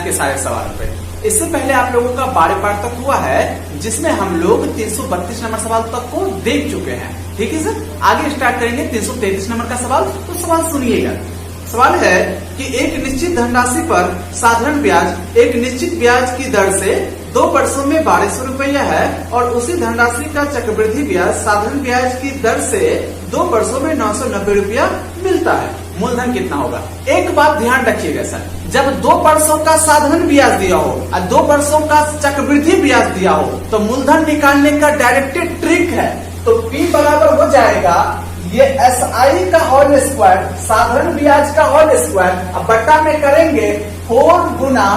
Math के सारे सवालों पे। इससे पहले आप लोगों का 12 पार्ट तक हुआ है, जिसमें हम लोग 332 नंबर सवाल तक को देख चुके हैं। ठीक है सर, आगे स्टार्ट करेंगे 333 नंबर का सवाल। तो सवाल सुनिएगा। सवाल है कि एक निश्चित धनराशि पर साधारण ब्याज एक निश्चित ब्याज की दर से 2 वर्षों में 1200 रुपया है और उसी धनराशि का चक्रवृद्धि ब्याज साधारण ब्याज की दर से 2 वर्षों में 990 रुपया मिलता है। मूलधन कितना होगा? एक बात ध्यान रखिएगा सर, जब 2 वर्षों का साधारण ब्याज दिया हो और 2 वर्षों का चक्रवृद्धि ब्याज दिया हो तो मूलधन निकालने का डायरेक्टेड ट्रिक है। तो P बराबर हो जाएगा ये SI का होल स्क्वायर साधारण ब्याज का होल स्क्वायर, अब बट्टा में करेंगे 4 गुना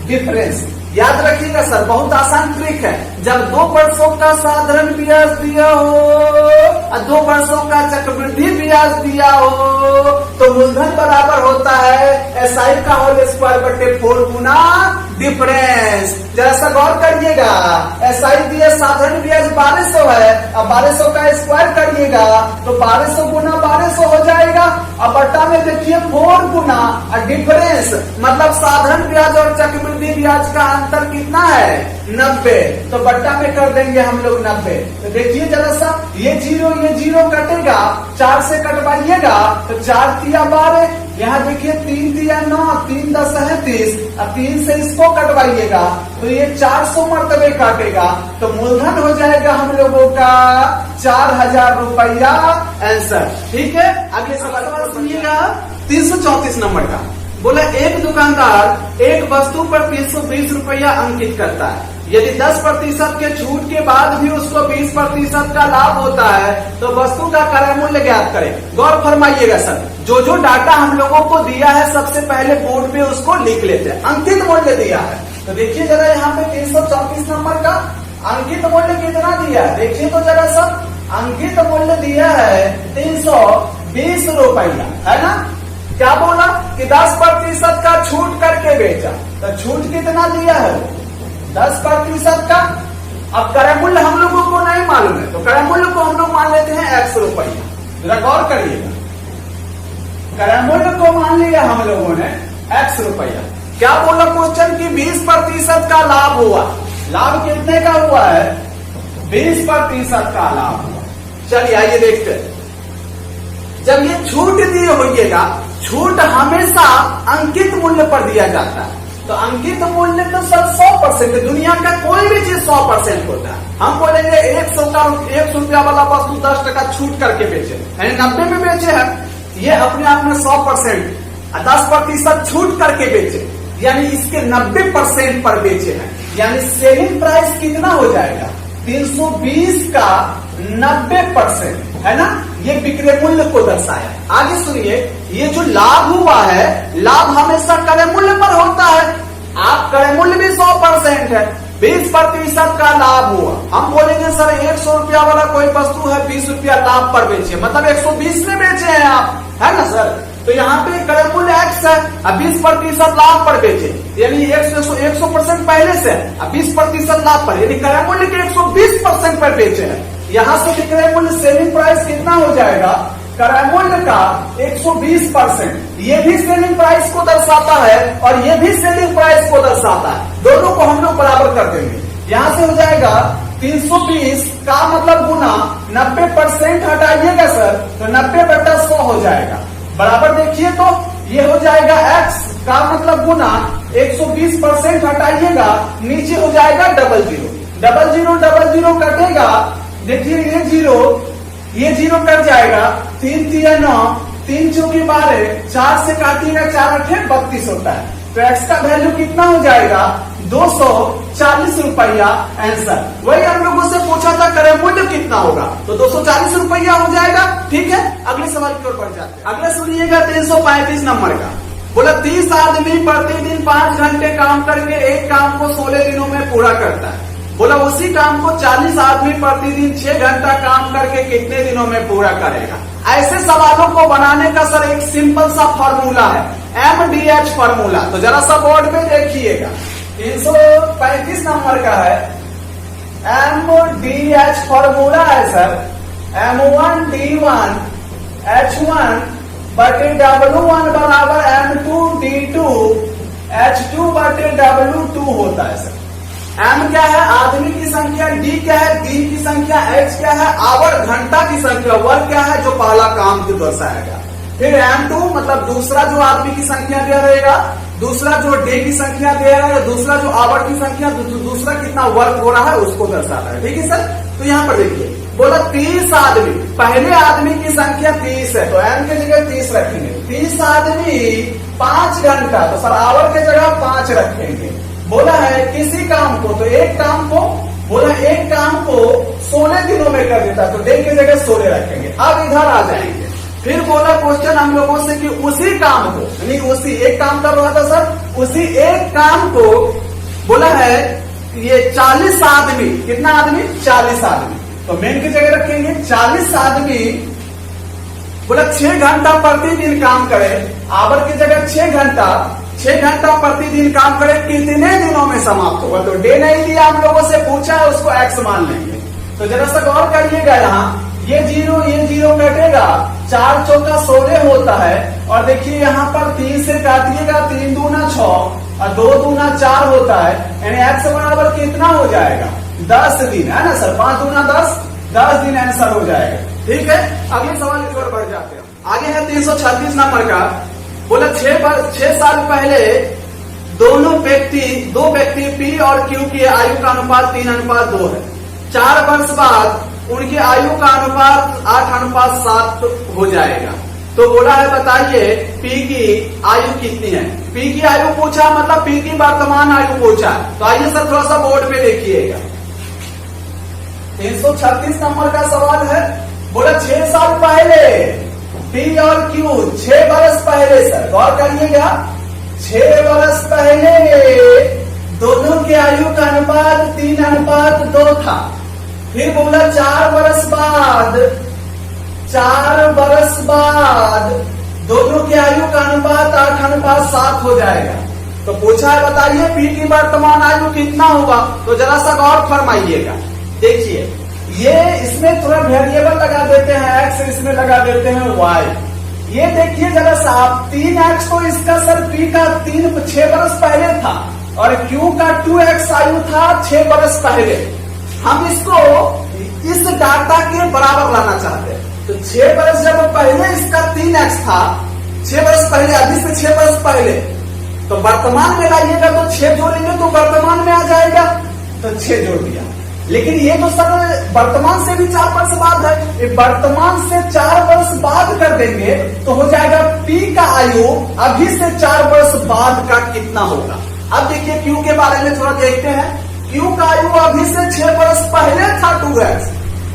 डिफरेंस। याद रखिएगा सर, बहुत आसान ट्रिक है। जब 2 वर्षों का साधारण ब्याज दिया हो और 2 वर्षों का चक्रवृद्धि ब्याज दिया हो तो मूलधन बराबर होता है SI का होल स्क्वायर बटे 4 गुना डिफरेंस। जरा सा गौर करिएगा, SI दिया साधारण ब्याज 1200 है, अब 1200 का स्क्वायर करिएगा तो 1200 गुना 1200 हो जाएगा। अब बट्टा में देखिए 4 गुना डिफरेंस, मतलब साधारण ब्याज और चक्रवृद्धि ब्याज का अंतर कितना है? 90। तो बट्टा में कर देंगे हम लोग 90। तो देखिए जरा सा, ये जीरो कटेगा, 4 से कटवाइएगा तो 4 तिया 12, यहाँ देखिए 3 तिया 9, 3 10 है 30, अब 3 से इसको कटवाइएगा तो ये 400 मरतबे काटेगा। तो मूलधन हो जाएगा हम लोगों का 4000 रुपया आंसर। ठीक है, अगले सवाल सुनिएगा 334 नंबर का। बोला एक दुकानदार एक वस्तु पर 320 रुपया अंकित करता है, यदि 10% के छूट के बाद भी उसको 20% का लाभ होता है तो वस्तु का क्रय मूल्य ज्ञात करें। गौर फरमाइएगा सर, जो डाटा हम लोगों को दिया है सबसे पहले बोर्ड पे उसको लिख लेते हैं। अंकित मूल्य दिया है तो देखिए जरा यहाँ पे 334 नंबर का अंकित मूल्य कितना दिया है, देखिए तो जरा सा। अंकित मूल्य दिया है 320 रुपया, है ना। क्या बोला कि 10% का छूट करके बेचा, तो छूट कितना दिया है? 10% का। अब क्रय मूल्य हम लोगों को नहीं मालूम है तो क्रय मूल्य को हम लोग मान लेते हैं 100 रुपया। जरा गौर करिएगा, क्रय मूल्य को मान लिया हम लोगों ने 100 रुपया। क्या बोला क्वेश्चन की 20% का लाभ हुआ। लाभ कितने का हुआ है? 20% का लाभ हुआ। चलिए आइए देखते हैं। जब ये छूट दिए होइएगा, छूट हमेशा अंकित मूल्य पर दिया जाता है। तो अंकित मूल्य तो सर 100%, दुनिया का कोई भी चीज 100% होता है। हम बोलेंगे 100 रुपया वाला वस्तु 10 टका छूट करके बेचे, यानी 90 में बेचे हैं, ये अपने आप में 100%। 10% छूट करके बेचे यानी इसके 90% पर बेचे हैं, यानी सेलिंग प्राइस कितना हो जाएगा? 320 का 90%, है ना। ये विक्रय मूल्य को दर्शाया। आगे सुनिए, ये जो लाभ हुआ है, लाभ हमेशा क्रय मूल्य पर होता है। आप क्रय मूल्य भी 100% है, 20% का लाभ हुआ। हम बोलेंगे सर 100 रुपया वाला कोई वस्तु है, 20 रुपया लाभ पर बेचे, मतलब 120 में बेचे हैं आप, है ना सर। तो यहाँ पे क्रय मूल्य X है, अब 20% लाभ पर बेचे, यानी 100% पहले से, अब 20% लाभ पर, यानी क्रय मूल्य के 120% पर बेचे हैं। यहाँ से विक्रय मूल्य सेलिंग प्राइस कितना हो जाएगा? क्रय मूल्य का 120%। ये भी सेलिंग प्राइस को दर्शाता है और ये भी सेलिंग प्राइस को दर्शाता है, दोनों को हम लोग बराबर कर देंगे। यहाँ से हो जाएगा 320 का मतलब गुना 90% हटाइएगा सर तो 90/100 हो जाएगा। बराबर देखिए तो ये हो जाएगा x का मतलब गुना 120% हटाइएगा, नीचे हो जाएगा 00 कटेगा। देखिए ये जीरो कट जाएगा, 3 तिया 9, 3 चौकी 12, 4 से काटिएगा 4 8 32 होता है। तो x का वैल्यू कितना हो जाएगा? 240 रुपया आंसर। वही हम लोगों से पूछा था क्रय मूल्य कितना होगा, तो 240 रुपया हो जाएगा। ठीक है, अगले सवाल की ओर बढ़ जाते हैं। अगले सुनिएगा 335 नंबर का। बोला 30 आदमी प्रतिदिन 5 घंटे काम करके एक काम को 16 दिनों में पूरा करता है। बोला उसी काम को 40 आदमी प्रतिदिन 6 घंटा काम करके कितने दिनों में पूरा करेगा। ऐसे सवालों को बनाने का सर एक सिंपल सा फॉर्मूला है, MDH फॉर्मूला। तो जरा सा बोर्ड पे देखिएगा, 335 नंबर का है, MDH फॉर्मूला है सर, M1D1 H1 बटे W1 बराबर M2D2 H2/W2 होता है सर। M क्या है, आदमी की संख्या, D क्या है, दिन की संख्या, H क्या है, आवर घंटा की संख्या, वर्क क्या है, जो पहला काम को दर्शाएगा। फिर M2 मतलब दूसरा जो आदमी की संख्या दिया रहेगा, दूसरा जो डे की संख्या दिया रहेगा, दूसरा जो आवर की संख्या, दूसरा कितना वर्क हो रहा है उसको दर्शाता है। ठीक है सर। तो यहाँ पर देखिए बोला 30 आदमी, पहले आदमी की संख्या 30 है तो M की जगह 30 रखेंगे। 30 आदमी 5 घंटा, तो सर आवर की जगह 5 रखेंगे। बोला है किसी काम को, तो एक काम को, बोला एक काम को 16 दिनों में कर देता, तो डे की जगह 16 रखेंगे। अब इधर आ जाएंगे। फिर बोला क्वेश्चन हम लोगों से कि उसी काम को, यानी उसी एक काम कर रहा था सर, उसी एक काम को बोला है ये 40 आदमी, कितना आदमी, 40 आदमी, तो मेन की जगह रखेंगे 40 आदमी। बोला 6 घंटा प्रतिदिन काम करे, आवर की जगह 6 घंटा, 6 घंटा प्रतिदिन काम करे, कितने दिनों में समाप्त होगा। तो डे नहीं लिया, हम लोगों से पूछा है, उसको एक्स मान लेंगे। तो जरा सा गौर करिएगा, यहाँ ये जीरो कटेगा, 4 चौका 16 होता है, और देखिए यहाँ पर 3 से काटिएगा, 3 दूना 6 और 2 दूना 4 होता है, यानी एक्स बराबर कितना हो जाएगा, 10 दिन, है ना सर। 5 दूना 10 दिन आंसर हो जाएगा। ठीक है। अगले सवाल की ओर बढ़ जाते हैं। आगे है 336 नंबर का। बोला 6 साल पहले दो व्यक्ति पी और क्यू की आयु का अनुपात 3:2 है। 4 वर्ष बाद उनकी आयु का अनुपात 8:7 हो जाएगा। तो बोला है बताइए पी की आयु कितनी है। पी की आयु पूछा, मतलब पी की वर्तमान आयु पूछा। तो आइए सर थोड़ा सा बोर्ड पे देखिएगा। 336 नंबर का सवाल है। बोला 6 साल पहले पी और क्यू, 6 वर्ष पहले सर, गौर करिएगा, 6 वर्ष पहले दोनों की आयु का अनुपात 3:2 था। फिर बोला 4 वर्ष बाद दोनों की आयु का अनुपात 8:7 हो जाएगा। तो पूछा है बताइए पी की वर्तमान आयु कितना होगा। तो जरा सा गौर फरमाइएगा। देखिए ये इसमें थोड़ा वेरिएबल लगा देते हैं, एक्स इसमें लगा देते हैं वाई। ये देखिए जरा सा, 3x तो इसका सर पी का 6 वर्ष पहले था, और क्यू का 2x आयु था 6 वर्ष पहले। हम इसको इस डाटा के बराबर लाना चाहते हैं। तो 6 वर्ष जब पहले इसका 3x था, 6 वर्ष पहले, अभी से 6 वर्ष पहले, तो वर्तमान में लाइएगा तो 6 जोड़ेंगे तो वर्तमान में आ जाएगा, तो 6 जोड़ दिया। लेकिन ये तो सर वर्तमान से भी 4 वर्ष बाद है, वर्तमान से 4 वर्ष बाद कर देंगे तो हो जाएगा पी का आयु अभी से 4 वर्ष बाद का कितना होगा। अब देखिए क्यू के बारे में थोड़ा देखते हैं। क्यू का आयु अभी से 6 वर्ष पहले था 2x,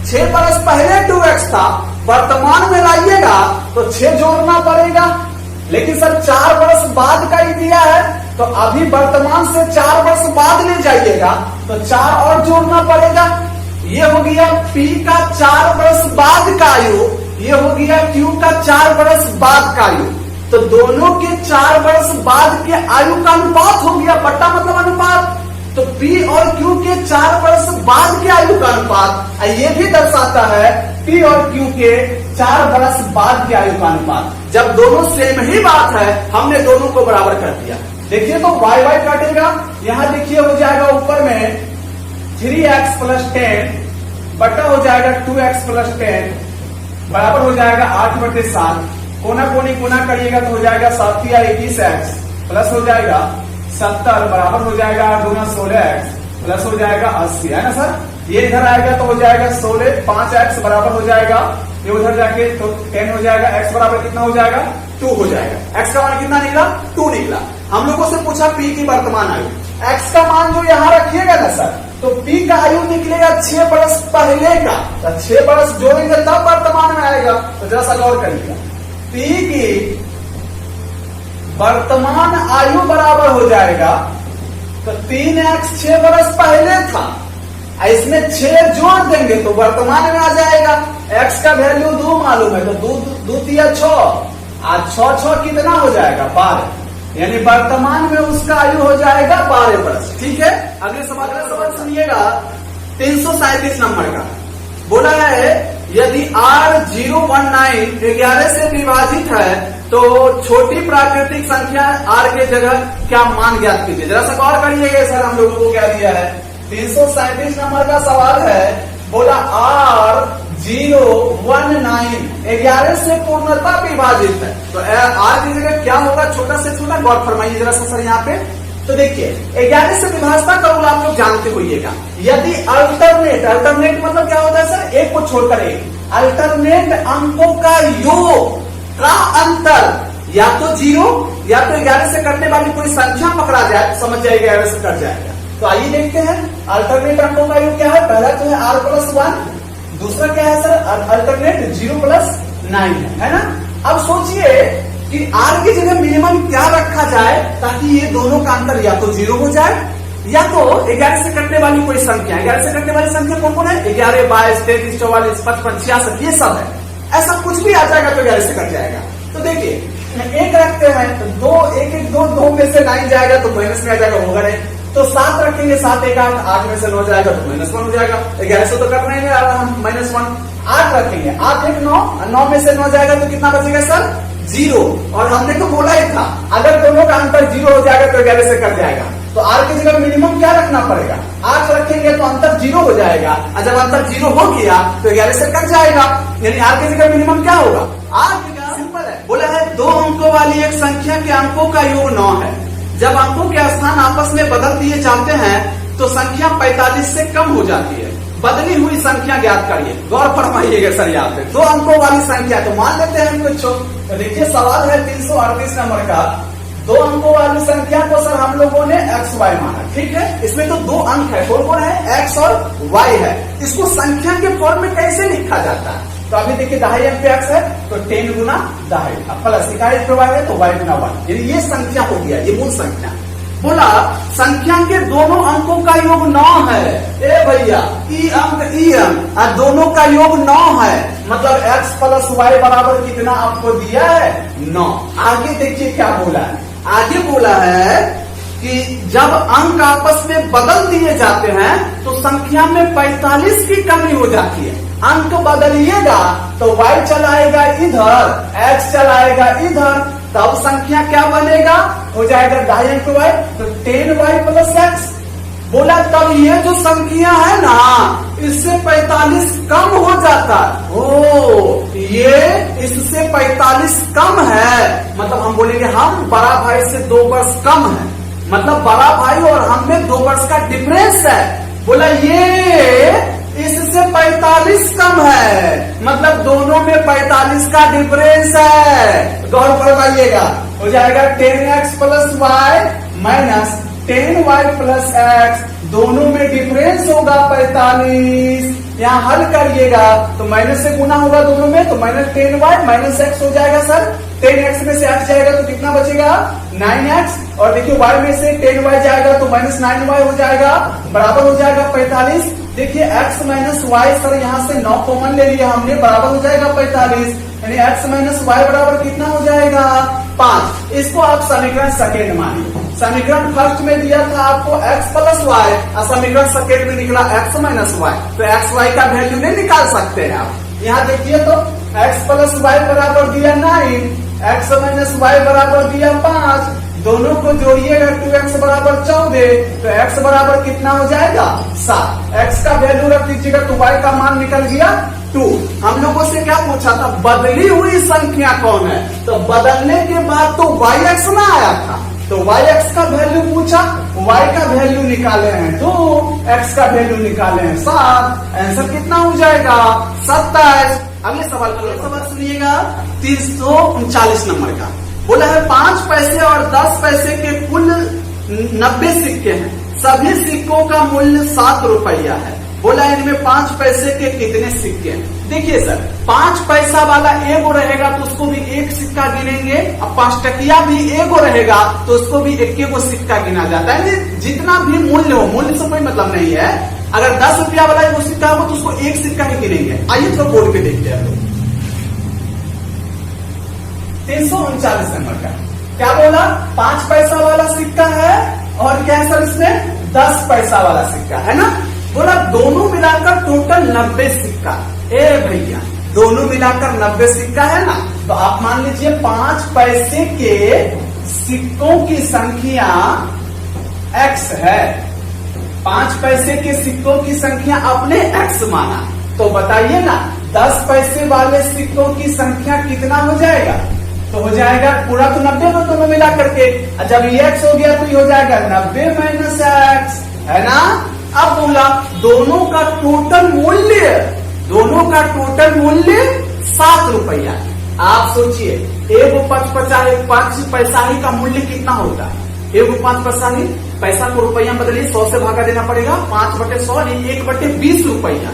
6 वर्ष पहले 2x था, वर्तमान में लाइएगा तो 6 जोड़ना पड़ेगा। लेकिन सर 4 वर्ष बाद का ही दिया है, तो अभी वर्तमान से 4 वर्ष बाद ले जाइएगा तो 4 और जोड़ना पड़ेगा। ये हो गया पी का 4 वर्ष बाद का आयु, ये हो गया क्यू का 4 वर्ष बाद का आयु। तो दोनों के 4 वर्ष बाद के आयु का अनुपात हो गया, बट्टा मतलब अनुपात। तो P और Q के 4 वर्ष बाद के आयु का अनुपात ये भी दर्शाता है P और Q के 4 वर्ष बाद के आयु का अनुपात। जब दोनों सेम ही बात है, हमने दोनों को बराबर कर दिया। देखिए तो y काटेगा, यहां देखिए हो जाएगा ऊपर में 3x + 10 बटा हो जाएगा 2x + 10 बराबर हो जाएगा 8/7। कोना कोनी गुना करिएगा तो हो जाएगा 7 या 21x प्लस हो जाएगा 70 बराबर हो जाएगा 8 × 16x प्लस हो जाएगा 80, है ना सर। ये इधर आएगा तो हो जाएगा 16, 5x बराबर हो जाएगा, ये उधर जाके तो 10 हो जाएगा, x बराबर कितना हो जाएगा 2 हो जाएगा। x का मान कितना निकला 2 निकला। हम लोगों से पूछा p की वर्तमान आयु, x का मान जो यहाँ रखिएगा ना सर, तो p का आयु निकलेगा 6 वर्ष पहले का, तो 6 वर्ष जोड़ेंगे तब वर्तमान में आएगा। तो जरा सा गौर करिएगा, p की वर्तमान आयु बराबर हो जाएगा, तो 3x 6 वर्ष पहले था, इसमें 6 जोड़ देंगे तो वर्तमान में आ जाएगा। x का वैल्यू 2 मालूम है, तो 2 × 6 आज 6 कितना हो जाएगा 12, यानी वर्तमान में उसका आयु हो जाएगा 12 वर्ष। ठीक है। अगले सवाल सुनिएगा 337 नंबर का। बोला है यदि R019 11 से विभाजित है तो छोटी प्राकृतिक संख्या r के जगह क्या मान ज्ञात कीजिए। जरा सा गौर करिएगा सर, हम लोगों को क्या दिया है, 337 नंबर का सवाल है। बोला r 019 11 से पूर्णता विभाजित है, तो r की जगह क्या होगा, छोटा से छोटा। गौर फरमाइए जरा सा सर यहाँ पे। तो देखिए 11 से विभाजता करूंगा, आप लोग जानते होइएगा। यदि अल्टरनेट मतलब क्या होता है सर, एक को छोड़कर एक, अल्टरनेट अंकों का योग का अंतर या तो 0 या तो 11 से कटने वाली कोई संख्या पकड़ा जाए, समझ जाएगा 11 से कट जाएगा। तो आइए देखते हैं अल्टरनेट अंकों का योग क्या है। पहला तो है r+1, दूसरा क्या है सर, अल्टरनेट 0+9 है ना। अब सोचिए कि r की जगह मिनिमम क्या रखा जाए ताकि ये दोनों का अंतर या तो 0 हो जाए या तो 11 से कटने वाली कोई संख्या। 11 से कटने वाली संख्या कौन कौन है, 11, 22, 33, 44, 55, 66, ये सब है। ऐसा कुछ भी आ जाएगा तो 11 से कट जाएगा। तो देखिए एक रखते हैं तो 2 में से 9 जाएगा तो माइनस में आ जाएगा, होगा नहीं। तो 7 रखेंगे, 7 1 8, 8 में से 9 जाएगा तो -1 हो जाएगा। 11 से तो कट नहीं है हम, -1। 8 रखेंगे, 8 1 9, 9 में से 9 जाएगा तो कितना बचेगा सर, 0। और हमने तो बोला ही था अगर दोनों का अंतर 0 हो जाएगा तो 11 से कट जाएगा। तो r की जगह मिनिमम क्या रखना पड़ेगा, 8 रखेंगे तो अंतर 0 हो जाएगा, और जब अंतर 0 हो गया तो 11 से कट जाएगा। यानी r की जगह मिनिमम क्या होगा, r की जगह सिंपल है। बोला है 2 अंकों वाली एक संख्या के अंकों का योग 9 है। जब अंकों के स्थान आपस में बदल दिए जाते हैं तो संख्या 45 से कम हो जाती है। बदली हुई संख्या ज्ञात करिए। गौर फरमाइएगा सर यहाँ पे 2 अंकों वाली संख्या, तो मान लेते हैं कुछ। तो देखिए सवाल है 338 नंबर का, 2 अंकों वाली संख्या को सर हम लोगों ने x y माना, ठीक है। इसमें तो 2 अंक है, कौन कौन है, x और y है। इसको संख्या के फॉर्म में कैसे लिखा जाता है, तो अभी देखिए 2.5 अंक पे x है तो 10 गुना 2.5, अब प्लस इकाई पे y है तो y गुना 1, यानी ये संख्या हो गया, ये मूल संख्या। बोला संख्या के दोनों अंकों का योग 9 है। ए भैया ई अंक और दोनों का योग 9 है, मतलब x प्लस वाई बराबर कितना आपको दिया है, 9। आगे देखिए क्या बोला है, आगे बोला है कि जब अंक आपस में बदल दिए जाते हैं तो संख्या में 45 की कमी हो जाती है। अंक बदलिएगा तो y चलाएगा इधर, x चलाएगा इधर, तब संख्या क्या बनेगा, हो जाएगा 2.5 अंक y, तो 10y प्लस x। बोला तब ये जो संख्या है ना इससे 45 कम हो जाता है। ओ ये इससे 45 कम है, मतलब हम बोलेंगे हम बड़ा भाई से 2 वर्ष कम है, मतलब बड़ा भाई और हम में 2 वर्ष का डिफरेंस है। बोला ये इससे 45 कम है, मतलब दोनों में 45 का डिफरेंस है। गौर फरमाइएगा, हो जाएगा 10x plus Y minus 10y plus x, दोनों में डिफरेंस होगा 45। यहाँ हल करिएगा तो माइनस से गुना होगा दोनों में, तो -10y माइनस x हो जाएगा सर। 10x में से x जाएगा तो कितना बचेगा, 9x, और देखिए y में से 10y जाएगा तो -9y हो जाएगा, बराबर हो जाएगा 45। देखिए x माइनस वाई सर यहाँ से 9 कॉमन ले लिया हमने, बराबर हो जाएगा 45, यानी x माइनस वाई बराबर कितना हो जाएगा, 5। इसको आप समीकरण सेकेंड मानिए। समीकरण फर्स्ट में दिया था आपको x प्लस वाई, और समीकरण सेकेंड में निकला x माइनस वाई, तो x y का वैल्यू नहीं निकाल सकते हैं आप। यहाँ देखिए तो x प्लस वाई बराबर दिया 9, x माइनस वाई बराबर दिया 5, दोनों को जोड़िएगा 2x बराबर 14, तो x बराबर कितना हो जाएगा, 7। x का वैल्यू रख दीजिएगा तो y का मान निकल गया 2। हम लोगों से क्या पूछा था, बदली हुई संख्या कौन है, तो बदलने के बाद तो yx ना आया था, तो yx का वैल्यू पूछा, y का वैल्यू निकाले हैं 2, x का वैल्यू निकाले हैं 7, आंसर कितना हो जाएगा, 27। अगले सवाल सुनिएगा 339 नंबर का। बोला है 5 पैसे और 10 पैसे के कुल 90 सिक्के हैं, सभी सिक्कों का मूल्य 7 रुपया है। बोला इनमें 5 पैसे के कितने सिक्के हैं। देखिए सर 5 पैसा वाला एगो रहेगा तो उसको भी एक सिक्का गिनेंगे, और 5 टकिया भी एगो रहेगा तो उसको भी एक सिक्का गिना जाता है। जितना भी मूल्य हो, मूल्य से कोई मतलब नहीं है, अगर 10 रुपया वाला एगो सिक्का हो तो उसको एक सिक्का ही गिनेंगे। आइए तो बोर्ड पे देखते हैं 339 नंबर का क्या बोला, 5 पैसा वाला सिक्का है और क्या है सर इसमें 10 पैसा वाला सिक्का है ना। बोला दोनों मिलाकर टोटल 90 सिक्का। ए भैया दोनों मिलाकर 90 सिक्का है ना, तो आप मान लीजिए 5 पैसे के सिक्कों की संख्या x है। 5 पैसे के सिक्कों की संख्या आपने x माना, तो बताइए ना 10 पैसे वाले सिक्कों की संख्या कितना हो जाएगा? तो हो जाएगा पूरा तो 90 में दोनों मिला करके, जब ये x हो गया तो ये हो जाएगा 90 माइनस x, है ना। अब बोला दोनों का टोटल मूल्य 7 रुपया। आप सोचिए एगो 5 पैसा ही का मूल्य कितना होता है? एगो 5 पैसा ही, पैसा को रुपया में बदलिए, 100 से भागा देना पड़ेगा, 5/100 नहीं 1/20 रुपया।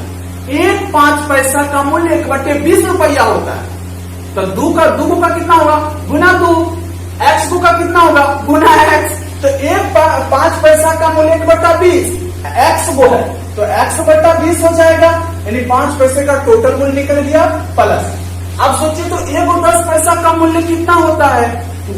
एक 5 पैसा का मूल्य 1/20 रुपया होता है। तो दो का कितना होगा? गुना 2। x का कितना होगा? गुना x। तो एक 5 पैसा का मूल्य 1/20 x वो है, तो x/20 हो जाएगा, यानी 5 पैसे का टोटल मूल्य निकल गया प्लस। अब सोचिए तो एगो 10 पैसा का मूल्य कितना होता है?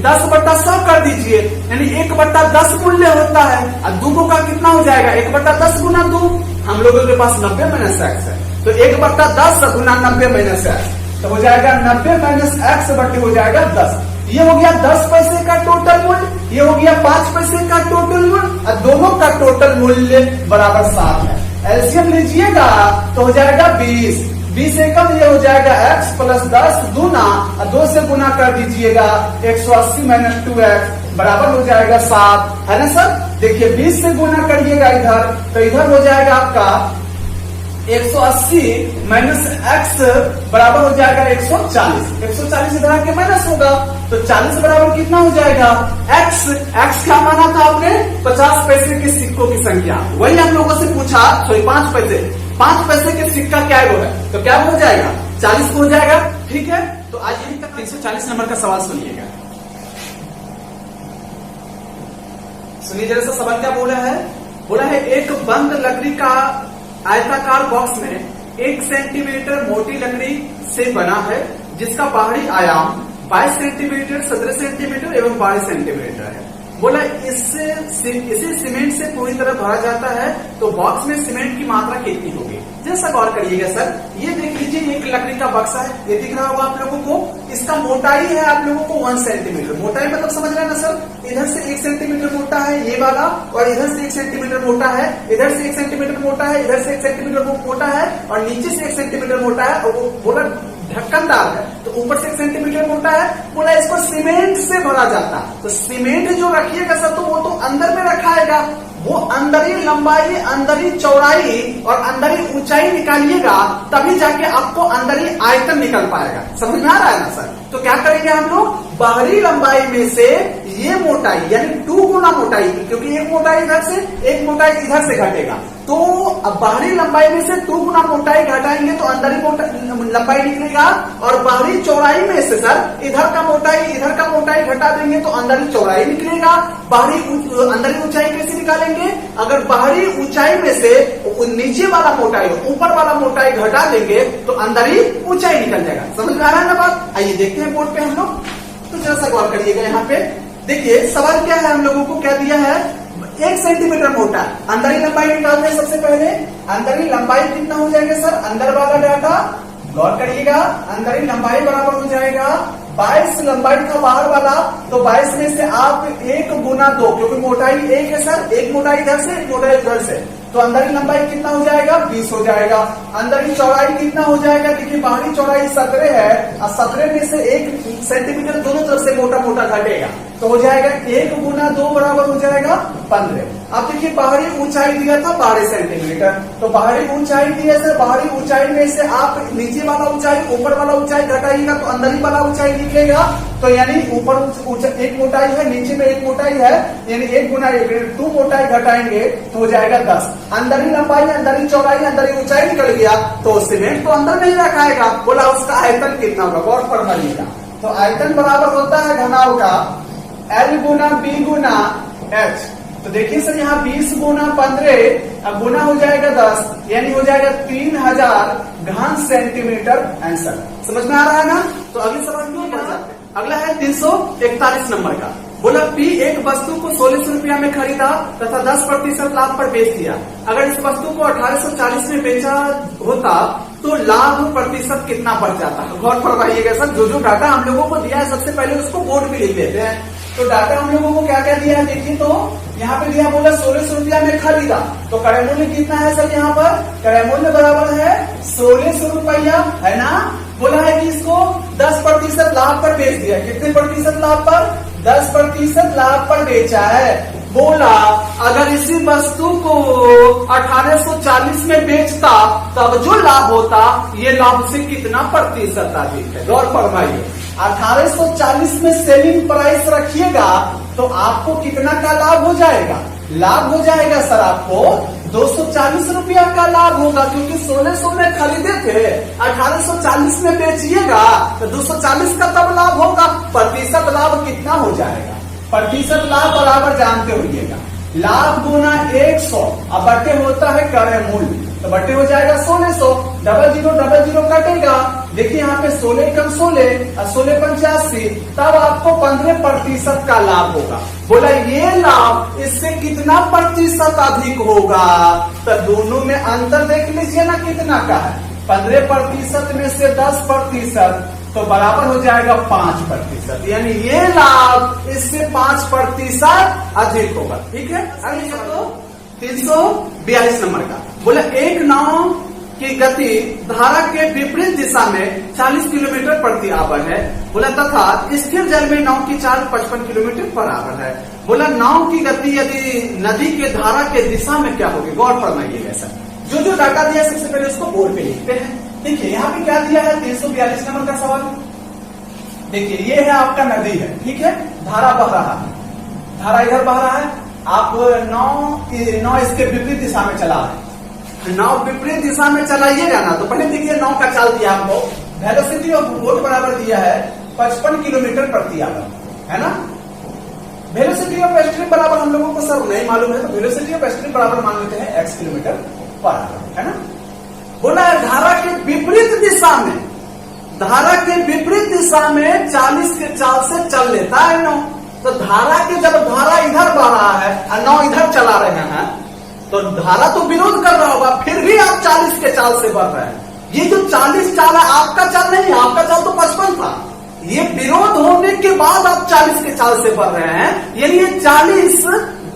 10/100 कर दीजिए, यानी 1/10 मूल्य होता है। और 2 का कितना हो जाएगा? 1/10 गुना 2। हम लोगों के पास 90 माइनस x है, तो 1/10 गुना 90 माइनस x, तो हो जाएगा 90 माइनस x बटे हो जाएगा 10। ये हो गया 10 पैसे का टोटल मूल्य, ये हो गया 5 पैसे का टोटल मूल्य, और दोनों का टोटल मूल्य बराबर 7 है। एलसीएम लीजिएगा तो हो जाएगा 20। 20 एकम ये हो जाएगा x प्लस 10 गुना, और 2 से गुना कर दीजिएगा 180 माइनस 2x बराबर हो जाएगा 7, है ना सर। देखिए 20 से गुना करिएगा इधर, तो इधर हो जाएगा आपका 180 माइनस x बराबर हो जाएगा 140। 140 इधर आके माइनस होगा, तो 40 बराबर कितना हो जाएगा? x क्या माना था आपने? 50 पैसे के सिक्कों की संख्या। वही हम लोगों से पूछा, सॉरी 5 पैसे के सिक्का क्या है, तो क्या हो जाएगा? 40 हो जाएगा। ठीक है, तो आज यही तक 340 नंबर का सवाल सुनिएगा। सुनिए जरा सा सवाल क्या बोला है एक बंद लकड़ी का आयताकार बॉक्स में 1 सेंटीमीटर मोटी लकड़ी से बना है, जिसका बाहरी आयाम 22 सेंटीमीटर, 17 सेंटीमीटर एवं 22 सेंटीमीटर है। बोला इसे सीमेंट से पूरी तरह भरा जाता है, तो बॉक्स में सीमेंट की मात्रा कितनी होगी? जैसा गौर करिएगा सर, ये देख लीजिए एक लकड़ी का बक्सा है, ये दिख रहा होगा आप लोगों को। इसका मोटाई है आप लोगों को 1 सेंटीमीटर। मोटाई मतलब समझ रहे हैं ना सर, इधर से 1 सेंटीमीटर मोटा है ये वाला, और इधर से 1 सेंटीमीटर मोटा है, इधर से 1 सेंटीमीटर मोटा है, इधर से 1 सेंटीमीटर मोटा है, और नीचे से 1 सेंटीमीटर मोटा है, और वो बोला ढक्कनदार है, तो ऊपर से 1 सेंटीमीटर मोटा है। बोला इसको सीमेंट से भरा जाता, तो सीमेंट जो रखिएगा सर, तो वो तो अंदर में रखाएगा, वो अंदरी लंबाई, अंदरी चौड़ाई और अंदरी ऊंचाई निकालिएगा, तभी जाके आपको अंदरी आयतन निकल पाएगा। समझ में आ रहा है ना सर? तो क्या करेंगे हम लोग? बाहरी लंबाई में से ये मोटाई यानी 2 गुना मोटाई, क्योंकि एक मोटाई इधर से एक मोटाई इधर से घटेगा, तो अब बाहरी लंबाई में से 2 गुना मोटाई घटाएंगे तो अंदरी लंबाई निकलेगा, और बाहरी चौड़ाई में से सर इधर का मोटाई घटा देंगे तो अंदरी चौड़ाई निकलेगा। अंदरी ऊंचाई कैसे निकालेंगे? अगर बाहरी ऊंचाई में से नीचे वाला मोटाई ऊपर वाला मोटाई घटा देंगे तो अंदरी ऊंचाई निकल जाएगा। समझ में आ रहा है ना बात? आइए देखते हैं बोर्ड पे हम लोग। तो जरा सा गौर करिएगा, यहाँ पे देखिए सवाल क्या है, हम लोगों को क्या दिया है? 1 सेंटीमीटर मोटा, अंदरी लंबाई निकालते हैं। सबसे पहले अंदरी लंबाई कितना हो जाएगा सर? अंदर वाला डाटा गौर करिएगा, अंदरी लंबाई बराबर हो जाएगा 22 लंबाई था बाहर वाला, तो 22 में से आप 1 गुना 2, क्योंकि मोटाई 1 है सर, एक मोटाई इधर से एक मोटाई उधर से, तो अंदरी लंबाई कितना हो जाएगा? 20 हो जाएगा। अंदरी चौड़ाई कितना हो जाएगा? देखिए बाहरी चौड़ाई 17 है, और 17 में से 1 सेंटीमीटर दोनों तरफ से मोटा मोटा घटेगा, तो हो जाएगा 1 गुना 2 बराबर हो जाएगा 15। अब देखिए बाहरी ऊंचाई दिया था 12 सेंटीमीटर, तो बाहरी ऊंचाई दिया सर, बाहरी ऊंचाई में से आप नीचे वाला ऊंचाई ऊपर वाला ऊंचाई घटाइएगा तो अंदरी वाला ऊंचाई निकलेगा। तो यानी ऊपर एक मोटाई है, नीचे में एक मोटाई है, यानी 1 गुना 2 मोटाई घटाएंगे तो हो जाएगा 10। अंदरी लंबाई, अंदरी चौड़ाई, अंदरी ऊंचाई निकल गया, तो सीमेंट तो अंदर नहीं रखाएगा। बोला उसका आयतन कितना होगा? गौर फरमाइएगा। तो आयतन बराबर होता है घनाव का L गुना B गुना H। तो देखिए सर यहाँ 20 गुना 15 अब गुना हो जाएगा 10, यानी हो जाएगा 3000 घन सेंटीमीटर आंसर। समझ में आ रहा है ना? तो अगले सवाल में बढ़ जाते हैं। अगला है 341 नंबर का। बोला P एक वस्तु को 1600 रुपया में खरीदा तथा 10% लाभ पर बेच दिया। अगर इस वस्तु को 1840 में बेचा होता तो लाभ प्रतिशत कितना बढ़ जाता है। गौर फरमाइएगा सर, जो जो डाटा हम लोगों को दिया है सबसे पहले उसको बोर्ड में लिख लेते हैं। तो डाटा हम लोगों को क्या क्या दिया है देखिए, तो यहाँ पे दिया बोला 1600 रुपया में खरीदा, तो क्रय मूल्य कितना है सर, यहाँ पर क्रय मूल्य बराबर है 1600 रुपया, है ना। बोला है कि इसको 10% लाभ पर बेच दिया। कितने प्रतिशत लाभ पर? 10% लाभ पर बेचा है। बोला अगर इसी वस्तु को 1840 में बेचता तब जो लाभ होता, ये लाभ से कितना प्रतिशत अधिक है। गौर फरमाइए, 1840 में सेलिंग प्राइस रखिएगा तो आपको कितना का लाभ हो जाएगा? लाभ हो जाएगा सर आपको 240 रुपया का लाभ होगा, क्योंकि 1600 में खरीदे थे, 1840 में बेचिएगा तो 240 का तब लाभ होगा। प्रतिशत लाभ कितना हो जाएगा? प्रतिशत लाभ बराबर जानते होइएगा, लाभ गुना 100 अब बटे होता है क्रय मूल्य, तो बटे हो जाएगा 1600, डबल जीरो कटेगा। देखिए यहाँ पे 16 कम 16 और 16 85, तब आपको 15% का लाभ होगा। बोला ये लाभ इससे कितना प्रतिशत अधिक होगा, तो दोनों में अंतर देख लीजिए ना कितना का है। 15% में से 10% तो बराबर हो जाएगा 5%, यानी ये लाभ इससे 5% अधिक होगा। ठीक है, अगली तो 342 नंबर का बोला एक नाव की गति धारा के विपरीत दिशा में 40 किलोमीटर प्रति आवर है। बोला तथा स्थिर जल में नाव की चाल 55 किलोमीटर पर आवर है। बोला नाव की गति यदि नदी के धारा के दिशा में क्या होगी। गौर फरमाइएगा सर, जो जो डाटा दिया सबसे पहले उसको बोर्ड पे लिखते हैं। देखिए यहाँ पे क्या दिया है, 342 नंबर का सवाल। देखिए ये है आपका नदी है, ठीक है, धारा बह रहा है, धारा इधर बह रहा है, आप नाव इसके विपरीत दिशा में चला है। नाव विपरीत दिशा में चलाइएगा ना, तो पहले देखिए नाव का चाल दिया हमको, वेलोसिटी ऑफ बोट बराबर दिया है 55 किलोमीटर प्रति आवर, है ना। वेलोसिटी ऑफ स्ट्रीम बराबर हम लोगों को सर नहीं मालूम है, तो वेलोसिटी ऑफ स्ट्रीम बराबर मान लेते हैं x किलोमीटर पर आवर, है ना। बोला है धारा के विपरीत दिशा में, धारा के विपरीत दिशा में 40 के चाल से चल लेता है नाव। तो धारा के जब धारा इधर बह रहा है और नाव इधर चला रहे हैं, तो धारा तो विरोध कर रहा होगा, फिर भी आप 40 के चाल से बढ़ रहे हैं। ये जो 40 चाल है आपका चाल नहीं है, आपका चाल तो 55 था। ये विरोध होने के बाद आप 40 के चाल से बढ़ रहे हैं, यानी ये 40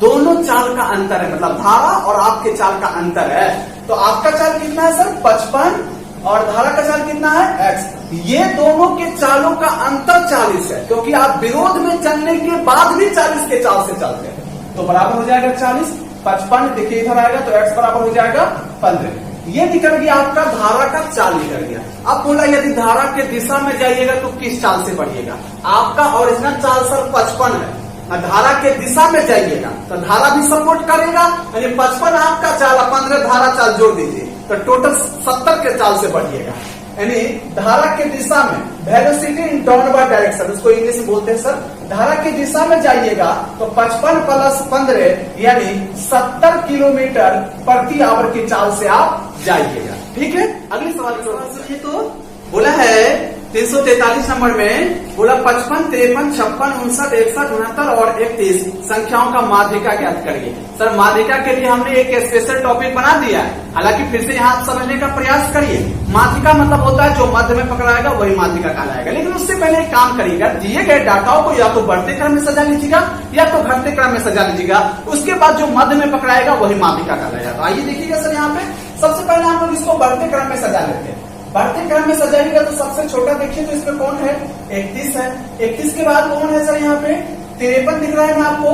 दोनों चाल का अंतर है, मतलब धारा और आपके चाल का अंतर है। तो आपका चाल कितना है सर 55 और धारा का चाल कितना है x। ये दोनों के चालों का अंतर 40 है, क्योंकि आप विरोध में चलने के बाद भी 40 के चाल से चलते हैं, तो बराबर हो जाएगा 40। 55 देखिए इधर आएगा तो x बराबर हो जाएगा 15। ये निकल गया आपका धारा का चाल निकल गया। अब बोला यदि धारा के दिशा में जाइएगा तो किस चाल से बढ़िएगा। आपका ओरिजिनल चाल सर 55 है, धारा के दिशा में जाइएगा तो धारा भी सपोर्ट करेगा, यानी 55 आपका चाल 15 धारा चाल जोड़ दीजिए तो टोटल 70 के चाल से बढ़िएगा। यानी धारा के दिशा में वेलोसिटी इन डाउनवर्ड डायरेक्शन, उसको इंग्लिश में बोलते हैं सर। धारा की दिशा में जाइएगा तो 55 प्लस 15 यानी 70 किलोमीटर प्रति आवर की चाल से आप जाइएगा। ठीक है, अगले सवाल सुनिए। तो बोला है 343 नंबर में, बोला 55, 53, 56, 59, 61, 69 और 31 संख्याओं का माध्यिका ज्ञात करिए। सर माध्यिका के लिए हमने एक स्पेशल टॉपिक बना दिया है, हालांकि फिर से यहाँ आप समझने का प्रयास करिए। माध्यिका मतलब होता है जो मध्य में पकड़ाएगा वही माध्यिका कहलाएगा। लेकिन उससे पहले एक काम करिएगा, दिए गए डाटाओं को या तो बढ़ते क्रम में सजा लीजिएगा या तो घटते क्रम में सजा लीजिएगा, उसके बाद जो मध्य में पकड़ाएगा वही माध्यिका कहलाएगा। तो आइए देखिएगा सर, यहाँ पे सबसे पहले हम लोग इसको बढ़ते क्रम में सजा लेते हैं। बढ़ते क्रम में सजाइएगा तो सबसे छोटा देखिए तो इसमें कौन है 31 है। 31 के बाद कौन है सर, यहाँ पे 53 दिख रहा है ना आपको।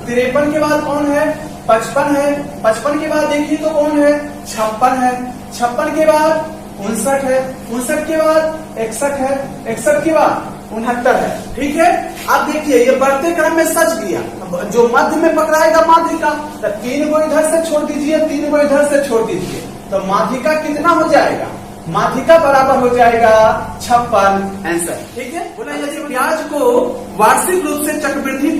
53 के बाद कौन है 55 है। 55 के बाद देखिए तो कौन है 56 है। 56 के बाद 59 है। 59 के बाद 61 है। 61 के बाद 69 है। ठीक है, अब देखिए ये बढ़ते क्रम में सज गया, जो मध्य में पकड़ाएगा माध्यिका, तो 3 को इधर से छोड़ दीजिए, 3 को इधर से छोड़ दीजिए, तो माध्यिका कितना हो जाएगा, माध्यिका बराबर हो जाएगा 56 आंसर। ठीक है, बोला यदि ब्याज को वार्षिक रूप से चक्रवृद्धि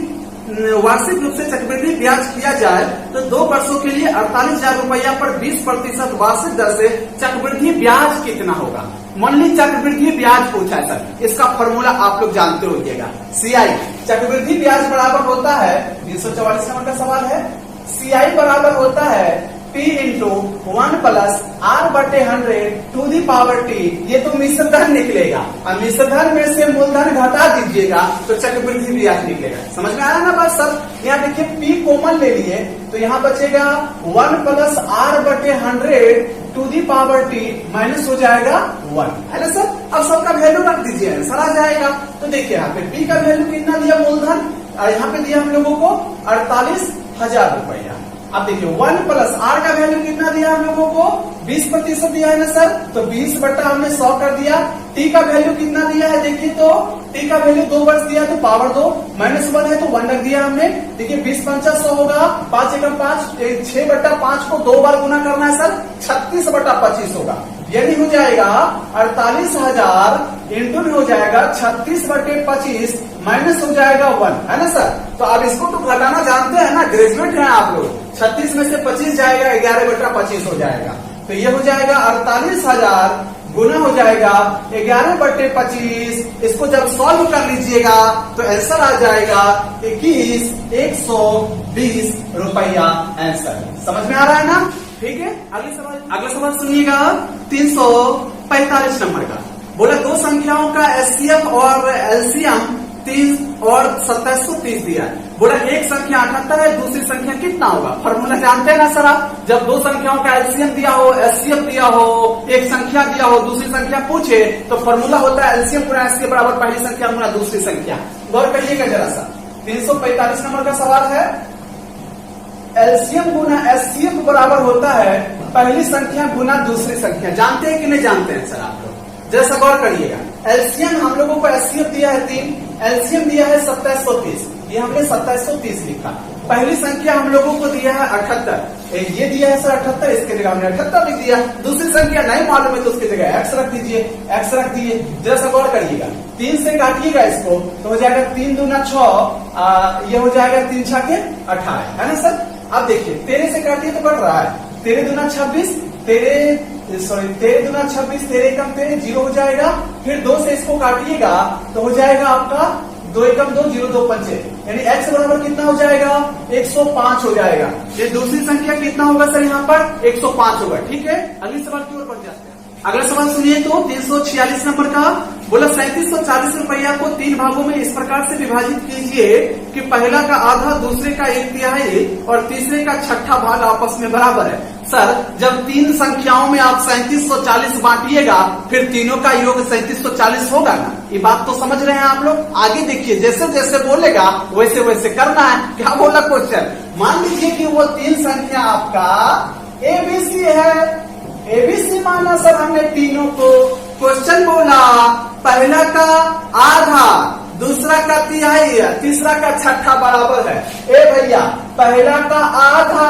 ब्याज किया जाए तो 2 वर्षों के लिए 48,000 रुपया पर 20% वार्षिक दर से चक्रवृद्धि ब्याज कितना होगा। मान ली चक्रवृद्धि ब्याज पूछा है सर, इसका फॉर्मूला आप लोग जानते होइएगा, CI। चक्रवृद्धि ब्याज बराबर होता है 344 नंबर का सवाल है, CI बराबर होता है p इंटू 1 प्लस r बटे 100 टू दी पावर t। ये तो मिश्र धन निकलेगा और मिश्र धन में से मूलधन घटा दीजिएगा तो चक्रवृद्धि ब्याज निकलेगा। समझ में आया ना बात सर? यहाँ देखिए p कॉमन ले लिए तो यहाँ बचेगा 1 प्लस r बटे 100 to the power t minus हो जाएगा 1, है ना सर? अब सबका वैल्यू रख दीजिए, आंसर आ जाएगा। तो देखिए यहाँ पे p का वैल्यू कितना दिया मूलधन, यहाँ पे दिया हम लोगों को 48,000 रुपया। अब देखिए 1 प्लस r का वैल्यू कितना दिया हम लोगों को 20% दिया है ना सर, तो 20 बटा हमने 100 कर दिया। t का वैल्यू कितना दिया है देखिए, तो t का वैल्यू 2 वर्ष दिया तो पावर 2 माइनस 1 है तो 1 रख दिया हमने। देखिए 20 पंचा 100 होगा, 5 एकम 5, 6 बटा 5 को 2 बार गुना करना है सर, 36 बटा 25 होगा। यानी हो जाएगा 48,000 इंटू में हो जाएगा 36 बटे 25 माइनस हो जाएगा 1, है ना सर? तो अब इसको तो घटाना जानते हैं ना, ग्रेजुएट हैं आप लोग। 36 में से 25 जाएगा, 11 बटा 25 हो जाएगा। तो ये हो जाएगा 48,000 गुना हो जाएगा 11 बटे 25। इसको जब सॉल्व कर लीजिएगा तो आंसर आ जाएगा 21,120 रुपया आंसर। समझ में आ रहा है ना? ठीक है, अगला सवाल सुनिएगा 345 नंबर का। बोला दो संख्याओं का एचसीएफ और एलसीएम 30 और 2730 दिया है। बोला एक संख्या 78 है, दूसरी संख्या कितना होगा? फॉर्मूला जानते हैं ना सर आप? जब दो संख्याओं का एलसीएम दिया हो, एचसीएफ दिया हो, एक संख्या दिया हो, दूसरी संख्या पूछे तो फॉर्मूला होता है एलसीएम गुना एचसीएफ बराबर पहली संख्या गुना दूसरी संख्या। गौर करिएगा जरा सा, 345 नंबर का सवाल है। एलसीएम गुना एचसीएफ बराबर होता है पहली संख्या गुना दूसरी संख्या। जानते हैं कि नहीं जानते हैं सर आप लोग? जैसा गौर करिएगा, एलसीएम हम लोगों को एचसीएफ दिया है 3, एलसीएम दिया है 2730, ये हमने 2730 लिखा। पहली संख्या हम लोगों को दिया है 78, ये दिया है सर 78, इसके जगह हमने 78 लिख दिया। दूसरी संख्या नहीं मालूम है तो उसकी जगह एक्स रख दीजिए, एक्स रख दिए। जैसा गौर करिएगा, 3 से काटिएगा इसको तो हो जाएगा 3 दूना 6, ये हो जाएगा 3 छके 18, है ना सर? अब देखिए 13 से काटिए तो बढ़ रहा है, 13 दूना 26, 13 दूना 26, 13 एकम 13, 0 हो जाएगा। फिर 2 से इसको काटिएगा तो हो जाएगा आपका 2 एकम 2, 0 2 पंचे, यानी x बराबर कितना हो जाएगा? 105 हो जाएगा। ये दूसरी संख्या कितना होगा सर? यहाँ पर 105 होगा। ठीक है, अगले सवाल की ओर बढ़ जाते हैं। अगला सवाल सुनिए तो 346 नंबर का। बोला 3740 रुपया को 3 भागों में इस प्रकार से विभाजित कीजिए कि पहला का आधा, दूसरे का 1/3 और तीसरे का 1/6 भाग आपस में बराबर है। सर जब 3 संख्याओं में आप 3740 बांटिएगा फिर तीनों का योग 3740 होगा ना? ये बात तो समझ रहे हैं आप लोग? आगे देखिए, जैसे जैसे बोलेगा वैसे वैसे करना है। क्या बोला क्वेश्चन? मान लीजिए कि वो 3 संख्या आपका एबीसी है, एबीसी माना सर हमने तीनों को। क्वेश्चन बोला पहला का आधा, दूसरा का तिहाई, तीसरा का 1/6 बराबर है। ए भैया, पहला का आधा,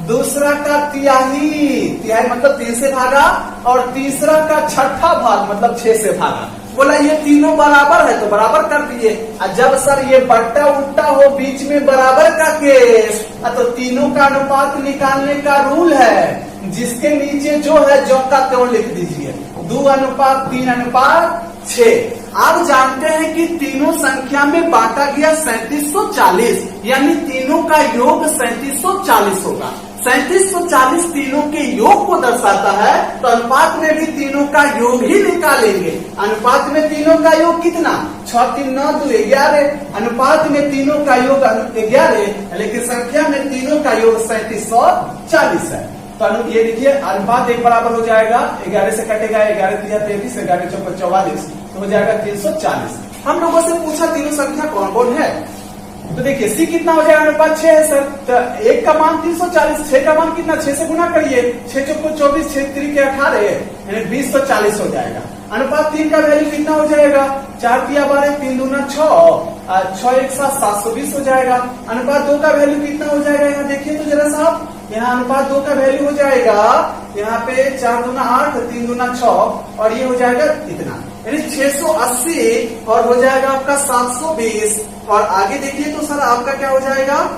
दूसरा का तिहाई, तिहाई मतलब 3 से भागा, और तीसरा का 1/6 भाग मतलब 6 से भागा। बोला ये तीनों बराबर है तो बराबर कर दिए। जब सर ये बट्टा उल्टा हो बीच में बराबर का केस, तो तीनों का अनुपात निकालने का रूल है, जिसके नीचे जो है जो का त्यों लिख दीजिए, 2:3:6। आप जानते हैं कि तीनों संख्या में बांटा गया 3740, यानी तीनों का योग 3740 होगा। 3740 तीनों के योग को दर्शाता है, तो अनुपात में भी तीनों का योग ही निकालेंगे। अनुपात में तीनों का योग कितना? 6 3 9 2 11। अनुपात में तीनों का योग 11, लेकिन संख्या में तीनों का योग 3740 है। तो ये देखिए अनुपात 1 बराबर हो जाएगा, 11 से कटेगा, 11 3 33, 11 4 44, तो हो जाएगा 340। हम लोगों से पूछा तीनों संख्या कौन कौन है, तो देखिए सी कितना हो जाएगा? अनुपात 6 है सर, तो 1 का मान 340, 6 का मान कितना? 6 से गुना करिए, 6 4 24, 6 3 के 18, यानी 20 तो 40 हो जाएगा। अनुपात 3 का वैल्यू कितना हो जाएगा? 4 3 12, 3 दूना 6, 6 1 7, 720 हो जाएगा। अनुपात 2 का वैल्यू कितना हो जाएगा? यहाँ देखिए तो जरा साहब, यहाँ अनुपात 2 का वैल्यू हो जाएगा, यहाँ पे 4 दूना 8, 3 दूना 6, और ये हो जाएगा इतना, यानी 680, और हो जाएगा आपका 720। और आगे देखिए तो सर आपका क्या हो जाएगा?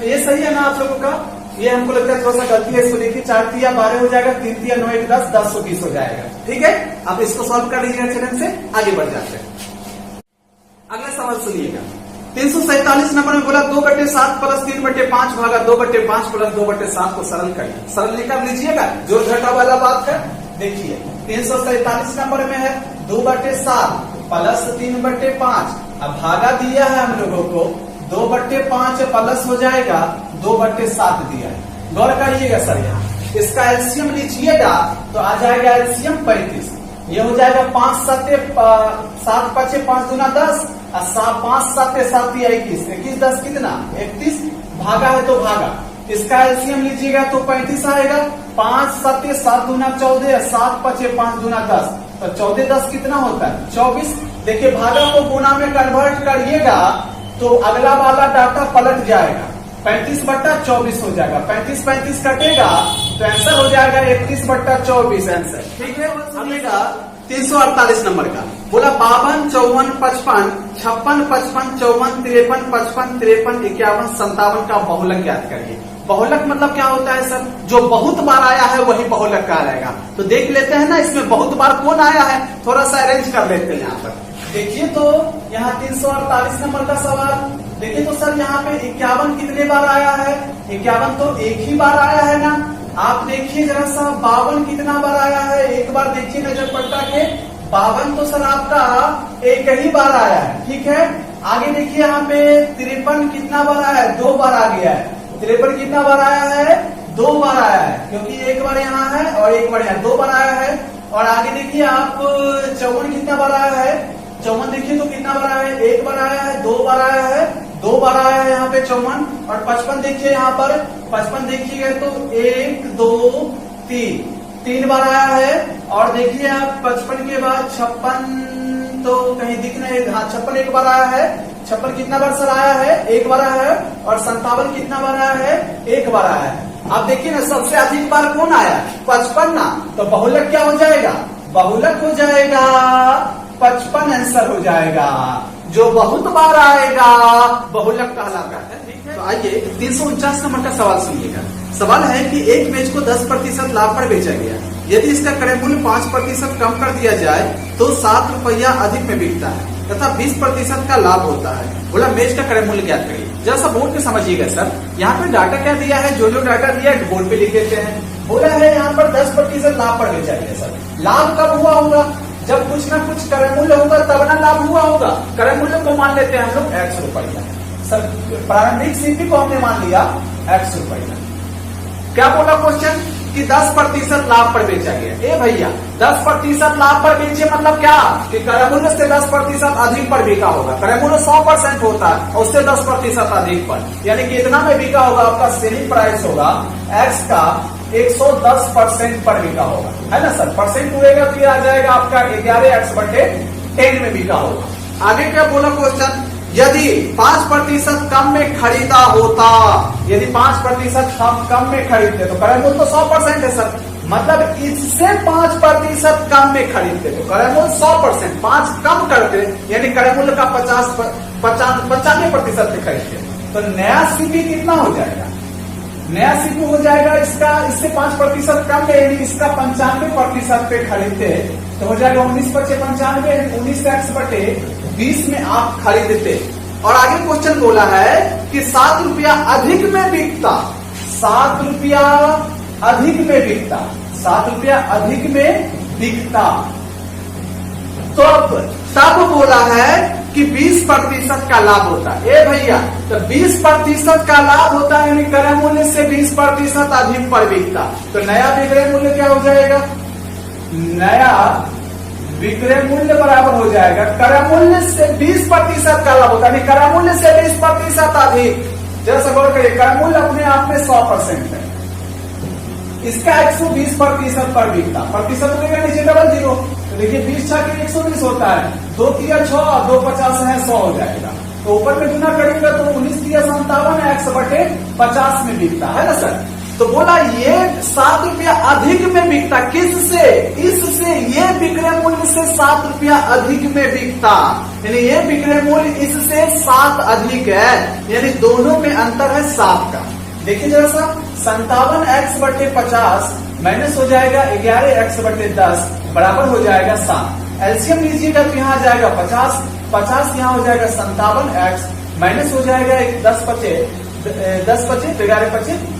ये सही है ना आप लोगों का? ये हमको लगता है थोड़ा सा गलती है, इसको देखिए 4 3 12 हो जाएगा, 3 3 9 1 10, 1020 हो जाएगा। ठीक है, आप इसको सॉल्व कर लीजिएगा चरण से, आगे बढ़ जाते हैं। अगला सवाल सुनिएगा, 347 नंबर में बोला 2/7 प्लस 3/5 भागा 2/5 प्लस 2/7 को सरल करिए। सरल निकाल लीजिएगा, जोड़ घटा वाला बात है। देखिए 347 नंबर में है 2/7 प्लस 3/5। अब भागा दिया है हम लोगों को, 2/5 प्लस हो जाएगा 2/7 दिया है। गौर करिएगा सर, यहाँ इसका एलसीएम लीजिएगा तो आ जाएगा एलसीएम 35। ये हो जाएगा 5 7 7 5 5 दूना 10 और 5 7 7 21 21 10 कितना 31 भागा है तो भागा। इसका एलसीएम लीजिएगा तो 35 आएगा। 5 7 7 दूना 14 7 5 5 दूना 10 तो 14 10 कितना होता है 24। देखिए भागा को गुना में कन्वर्ट करिएगा तो अगला वाला डाटा पलट जाएगा, 35/24 हो जाएगा। 35 35 कटेगा तो आंसर हो जाएगा 31/24 आंसर। ठीक है, अगला 348 नंबर का बोला 52 54 55 56 55 54 53 55 53 51 57 का बहुलक ज्ञात करिए। बहुलक मतलब क्या होता है सर, जो बहुत बार आया है वही बहुलक का आएगा। तो देख लेते हैं ना इसमें बहुत बार कौन आया है, थोड़ा सा अरेंज कर लेते हैं। यहाँ पर देखिए तो यहाँ 348 नंबर का सवाल देखिए तो सर यहाँ पे 51 कितने बार आया है, 51 तो एक ही बार आया है ना। आप देखिए जरा सा 52 कितना बार आया है, एक बार देखिए नजर पलटा के। 52 तो सर आपका एक ही बार आया है, ठीक है। आगे देखिए यहाँ पे 53 कितना बार आया है, 2 बार आ गया है। 53 कितना बार आया है, 2 बार आया है, क्योंकि एक बार यहाँ है और एक बार यहाँ 2 बार आया है। और आगे देखिए आप 54 कितना बार आया है, 54 देखिए तो कितना बार आया है, 1 बार आया है, 2 बार आया है, 2 बार आया है यहाँ पे 54। और 55 देखिए यहाँ पर 55 देखिएगा तो 1 2 3 बार आया है। और देखिए आप 55 के बाद 56 तो कहीं दिख नहीं, हाँ 56 एक बार आया है। 56 कितना बार सर आया है, 1 बार आया है। और 57 कितना बार आया है, 1 बार आया है। आप देखिए ना सबसे अधिक बार कौन आया, 55 ना। तो बहुलक क्या हो जाएगा, बहुलक हो जाएगा 55 आंसर हो जाएगा। जो बहुत बार आएगा बहुलक कहलाता है। ठीक है, तो आइए 349 नंबर का सवाल सुनिएगा। सवाल है कि एक मेज को 10% लाभ पर बेचा गया, यदि इसका क्रय मूल्य 5% कम कर दिया जाए तो 7 रुपया अधिक में बिकता है तथा 20% का लाभ होता है। बोला मेज का क्रय मूल्य ज्ञात करिए। जरा सा बोर्ड पे समझिएगा सर, यहाँ पे डाटा क्या दिया है, जो डाटा दिया है बोर्ड पे लिख देते हैं। बोला है यहाँ पर 10% लाभ पर बेचा गया। सर लाभ कब हुआ होगा, जब कुछ ना कुछ क्रय मूल्य होगा तब ना लाभ हुआ होगा। क्रय मूल्य को मान लेते हैं हम लोग X रुपया। सर प्रारंभिक सीपी को हमने मान लिया X रुपया। क्या बोला क्वेश्चन कि 10% लाभ पर बेचा गया। ए भैया 10% लाभ पर बेचे मतलब क्या कि क्रय मूल्य से 10% अधिक पर बिका होगा। क्रय मूल्य 100% होता है और उससे 10% अधिक पर, यानी कि इतना में बिका होगा। आपका सेलिंग प्राइस होगा X का 110% पर बिका होगा, है ना सर। परसेंट हुएगा फिर आ जाएगा आपका 11x/10 में बिका होगा। आगे क्या बोला क्वेश्चन, यदि 5% कम में खरीदा होता, यदि 5% कम में खरीदते तो क्रय मूल्य तो 100% है सर, मतलब इससे 5% कम में खरीदते तो क्रय मूल्य 100%, 5 कम करते यानी क्रय मूल्य का 95% पे खरीदते तो नया सीपी कितना हो जाएगा, नया सीपी हो जाएगा इसका, इससे 5% कम में यानी इसका 95% पे खरीदते तो हो जाएगा 19/95 19x/20 में आप खरीदते। और आगे क्वेश्चन बोला है कि 7 रुपया अधिक में बिकता, 7 रुपया अधिक में बिकता, 7 रुपया अधिक में बिकता। तो तब बोला है कि 20% का लाभ होता है। ए भैया तो 20% का लाभ होता है यानी क्रय मूल्य से 20% अधिक पर बिकता। तो नया विक्रय मूल्य क्या हो जाएगा, नया विक्रय मूल्य बराबर हो जाएगा क्रय मूल्य से 20% का लाभ होता है, क्रय मूल्य से 20% अधिक। जैसा गौर करिए क्रय मूल्य अपने आप में 100% है, इसका 120% पर बिकता, प्रतिशत देगा नीचे डबल 0। तो देखिए 20 6 के 120 होता है, 2 3 6 2 50 है 100 हो जाएगा। तो ऊपर में गुना करेंगे तो 19 3 57 x/50 में बिकता है ना सर। तो बोला ये 7 रुपया अधिक में बिकता, किससे, इससे, ये विक्रय मूल्य से 7 रुपया अधिक में बिकता, यानी ये विक्रय मूल्य इससे 7 अधिक है, यानी दोनों में अंतर है 7 का। देखिए जरा सा 57x/50 माइनस हो जाएगा 11x/10 बराबर हो जाएगा 7। एलसीएम लीजिएगा तो यहाँ आ जाएगा 50, 50 यहाँ हो जाएगा 57x माइनस हो जाएगा 10 पचे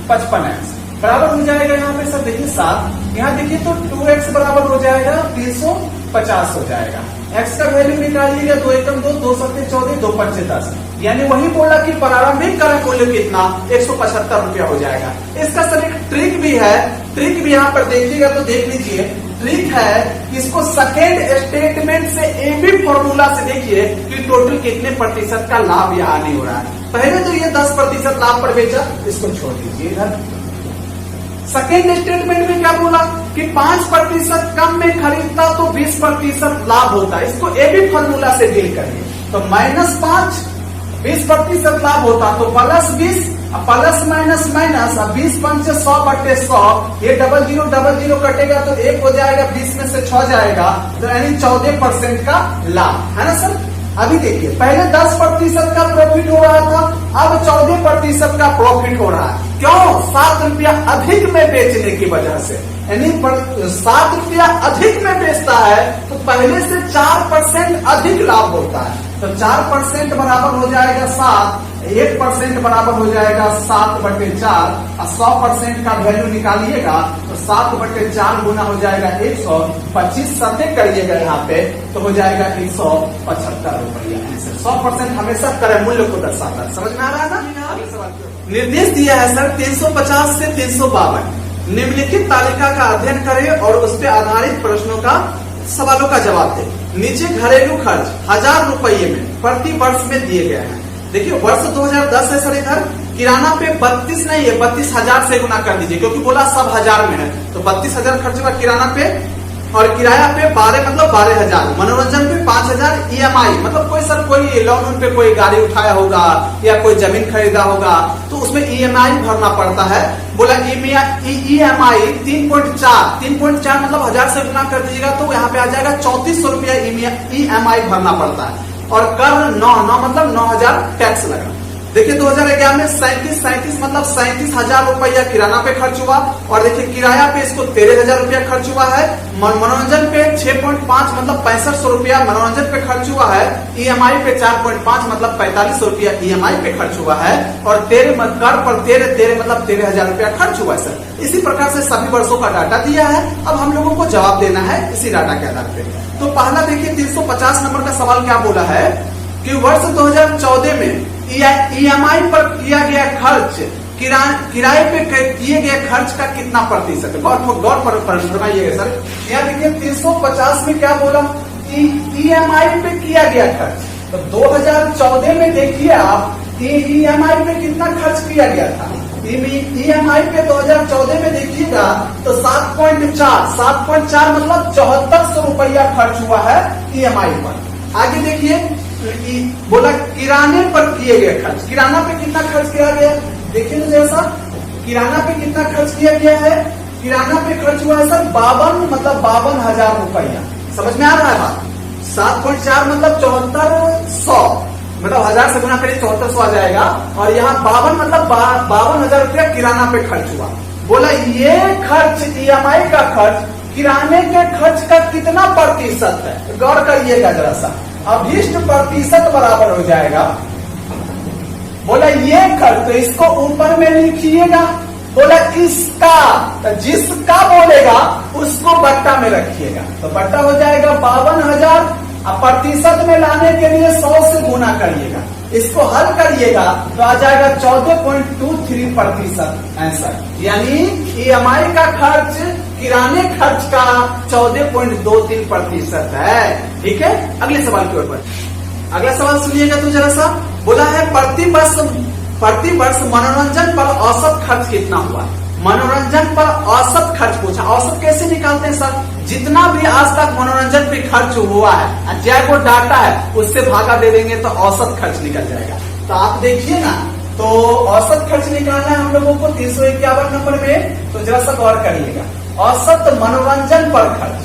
55 बराबर हो जाएगा यहाँ पे सर देखिए 7। यहाँ देखिए तो 2x बराबर हो जाएगा 350 हो जाएगा। x का वैल्यू निकालिएगा 2 एकम 2, 2 सत्ते 14, 2 पंचे 10, यानी वही बोला कि प्रारंभिक क्रय मूल्य कितना 175 रुपया हो जाएगा। इसका सर एक ट्रिक भी है, ट्रिक भी यहाँ पर देखिएगा तो देख लीजिए। ट्रिक है इसको सेकेंड स्टेटमेंट से एबी फॉर्मूला से देखिए कि टोटल कितने प्रतिशत का लाभ यहाँ नहीं हो रहा है। पहले तो ये 10% लाभ पर बेचा, इसको छोड़ दीजिए इधर। सेकेंड स्टेटमेंट में क्या बोला कि 5% कम में खरीदता तो 20% लाभ होता है। इसको एबी फॉर्मूला से डील करिए तो -5 20% लाभ होता तो +20 प्लस माइनस माइनस 20 पंचे 100/100, ये 00 कटेगा तो 1 हो जाएगा, 20 में से 6 जाएगा तो यानी 14% का लाभ है ना सर। अभी देखिए पहले 10% का प्रॉफिट हो रहा था, अब 14% का प्रॉफिट हो रहा है। क्यों? 7 रुपया अधिक में बेचने की वजह से, यानी 7 रुपया अधिक में बेचता है तो पहले से 4% अधिक लाभ होता है। तो 4% बराबर हो जाएगा 7, 1% बराबर हो जाएगा 7/4 और 100% का वैल्यू निकालिएगा तो 7/4 गुना हो जाएगा 100, 25 सत्ते करिएगा यहाँ पे तो हो जाएगा 175 रुपया। 100% हमेशा क्रय मूल्य को दर्शाता है। समझ में आ रहा है ना? निर्देश दिया है सर 350 से 352, निम्नलिखित तालिका का अध्ययन करें और उस पर आधारित प्रश्नों का सवालों का जवाब दें। नीचे घरेलू खर्च 1000 रुपये में प्रति वर्ष में दिए गए हैं। देखिए वर्ष 2010 है सर। इधर किराना पे 32 नहीं है, 32,000 से गुना कर दीजिए क्योंकि बोला सब 1000 में है तो 32,000 खर्च हुआ किराना पे, और किराया पे 12 मतलब 12,000, मनोरंजन पे 5,000, EMI मतलब कोई लोन पे कोई गाड़ी उठाया होगा या कोई जमीन खरीदा होगा तो उसमें EMI भरना पड़ता है। बोला EMI 3.4 मतलब 1000 से गुना कर दीजिएगा तो यहाँ पे आ जाएगा 3400 रुपया EMI भरना पड़ता है। और कर 9 मतलब 9,000 टैक्स लगा। देखिए 2011 में 37 मतलब 37,000 रुपया किराना पे खर्च हुआ, और देखिए किराया पे इसको 13,000 रुपया खर्च हुआ है। मनोरंजन पे 6.5 मतलब 6500 रुपया मनोरंजन पे खर्च हुआ है। EMI पे 4.5 मतलब 4500 रुपया EMI पे खर्च हुआ है, और कर पर 13 मतलब 13,000 रुपया खर्च हुआ है सर। इसी प्रकार से सभी वर्षों का डाटा दिया है। अब हम लोगों को जवाब देना है इसी डाटा के आधार पे। तो पहला देखिए 350 नंबर का सवाल क्या बोला है कि वर्ष 2014 में EMI पर किया गया खर्च किराए पे किए गए खर्च का कितना प्रतिशत है। गौर पर फरमाइएगा सर। यहाँ देखिए 350 में क्या बोला EMI पे किया गया खर्च, तो 2014 में देखिए आप EMI पे कितना खर्च किया गया था। EMI पे 2014 में देखिएगा तो 7.4 मतलब 7400 रुपया खर्च हुआ है EMI पर। आगे देखिए बोला किराने पर किए गए खर्च, किराना पे कितना खर्च किया गया देखिए तो जैसा किराना पे कितना खर्च किया गया है। किराना पे खर्च हुआ है सर 52,000 रुपया। समझ में आ रहा है बात? 7.4 मतलब 7400 मतलब 1000 से गुना करिए 7400 आ जाएगा, और यहाँ 52 मतलब 52,000 रुपया किराना पे खर्च हुआ। बोला ये खर्च EMI का खर्च किराने के खर्च का कितना प्रतिशत है। गौर करिएगा जरा सा, अभीष्ट प्रतिशत बराबर हो जाएगा। बोला ये खर्च, तो इसको ऊपर में लिखिएगा। बोला इसका, तो जिसका बोलेगा उसको बट्टा में रखिएगा, तो बट्टा हो जाएगा 52,000। अब प्रतिशत में लाने के लिए 100 से गुना करिएगा, इसको हल करिएगा तो आ जाएगा 14.23% आंसर। यानी EMI का खर्च किराने खर्च का 14.23% है। ठीक है, अगले सवाल की ओर बढ़। अगला सवाल सुनिएगा तो जरा सा। बोला है प्रति वर्ष मनोरंजन पर औसत खर्च कितना हुआ। मनोरंजन पर औसत खर्च पूछा। औसत कैसे निकालते हैं सर? जितना भी आज तक मनोरंजन पे खर्च हुआ है, चाहे वो डाटा है उससे भागा दे देंगे तो औसत खर्च निकल जाएगा। तो आप देखिए ना, तो औसत खर्च निकालना है हम लोगों को 351 नंबर में। तो जरा सा गौर करिएगा, औसत मनोरंजन पर खर्च,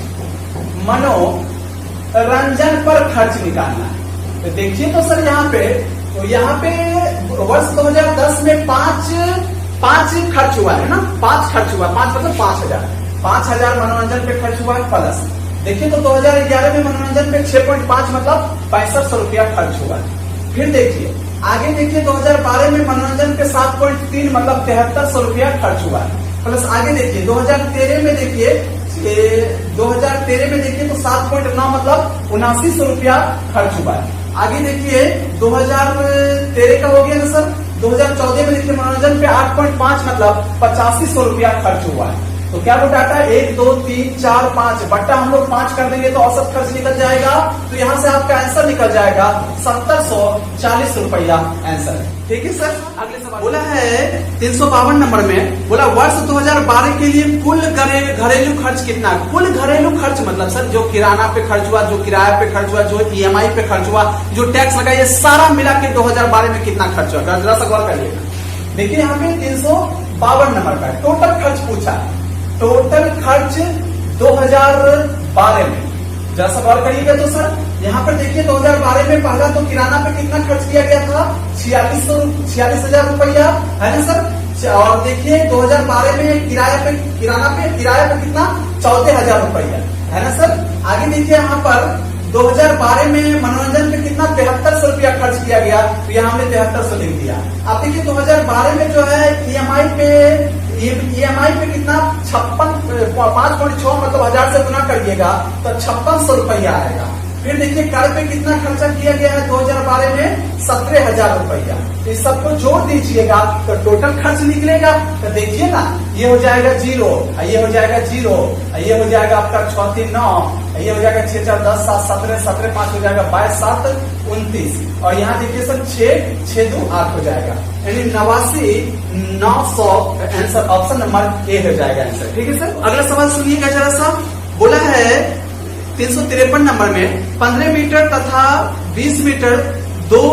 मनोरंजन पर खर्च निकालना है। तो देखिए तो सर यहाँ पे, तो यहाँ पे वर्ष 2010 में 5 खर्च हुआ है ना, 5 खर्च हुआ, 5 मतलब 5,000 मनोरंजन पे खर्च हुआ है प्लस। देखिए तो 2011 में मनोरंजन पे 6.5 मतलब 6500 रुपया खर्च हुआ है। फिर देखिए आगे देखिए 2012 में मनोरंजन पे 7.3 मतलब 7300 रुपया खर्च हुआ है। प्लस आगे देखिए 2013 में देखिए 2013 में देखिए तो 7.9 मतलब 7900 रुपया खर्च हुआ है। आगे देखिए 2013 का हो गया ना सर। 2014 में देखिए मनोरंजन पे 8.5 मतलब 8500 रुपया खर्च हुआ है। तो क्या वो डाटा 1 2 3 4 5 बट्टा हम लोग 5 कर देंगे तो औसत खर्च निकल जाएगा। तो यहाँ से आपका आंसर निकल जाएगा 1740 रुपया आंसर। ठीक है सर। अगले सवाल बोला है 352 नंबर में, बोला वर्ष 2012 के लिए कुल घरेलू खर्च कितना। कुल घरेलू खर्च मतलब सर जो किराना पे खर्च हुआ, जो किराया पे खर्च हुआ, जो EMI पे खर्च हुआ, जो टैक्स लगा, ये सारा मिला के 2012 में कितना खर्च हुआ, जरा सा गौर करिएगा। देखिए यहाँ पे 352 नंबर का टोटल खर्च पूछा। टोटल खर्च 2012 में जरा सा गौर करिएगा। तो सर यहाँ पर देखिए 2012 में पहला तो किराना पे कितना खर्च किया गया था 46,000 रुपया, है ना सर। और देखिए 2012 में किराना पे कितना 14,000 रुपया, है ना सर। आगे देखिए यहाँ पर 2012 में मनोरंजन पे कितना 7300 रुपया खर्च किया गया, तो यहाँ हमने 7300 लिख दिया। अब देखिए 2012 में जो है EMI पे कितना 5.6 मतलब 1000 से गुना करिएगा तो 5600 रुपया आएगा। फिर देखिए कर पे कितना खर्चा किया गया है 2012 में 17,000 रुपया। तो इस सबको जोड़ दीजिएगा तो टोटल खर्च निकलेगा। तो देखिए ना ये हो जाएगा 0, ये हो जाएगा 0, ये हो जाएगा आपका 6 3 9, ये हो जाएगा 6 4 10 7 17 17 5 हो जाएगा 22 7 29 और यहाँ देखिए सर 6 6 2 8 हो जाएगा, यानी 89,900 आंसर ऑप्शन नंबर ए हो जाएगा आंसर। ठीक है सर। अगला सवाल सुनिएगा जरा सा। बोला है 353 नंबर में 15 मीटर तथा 20 मीटर दो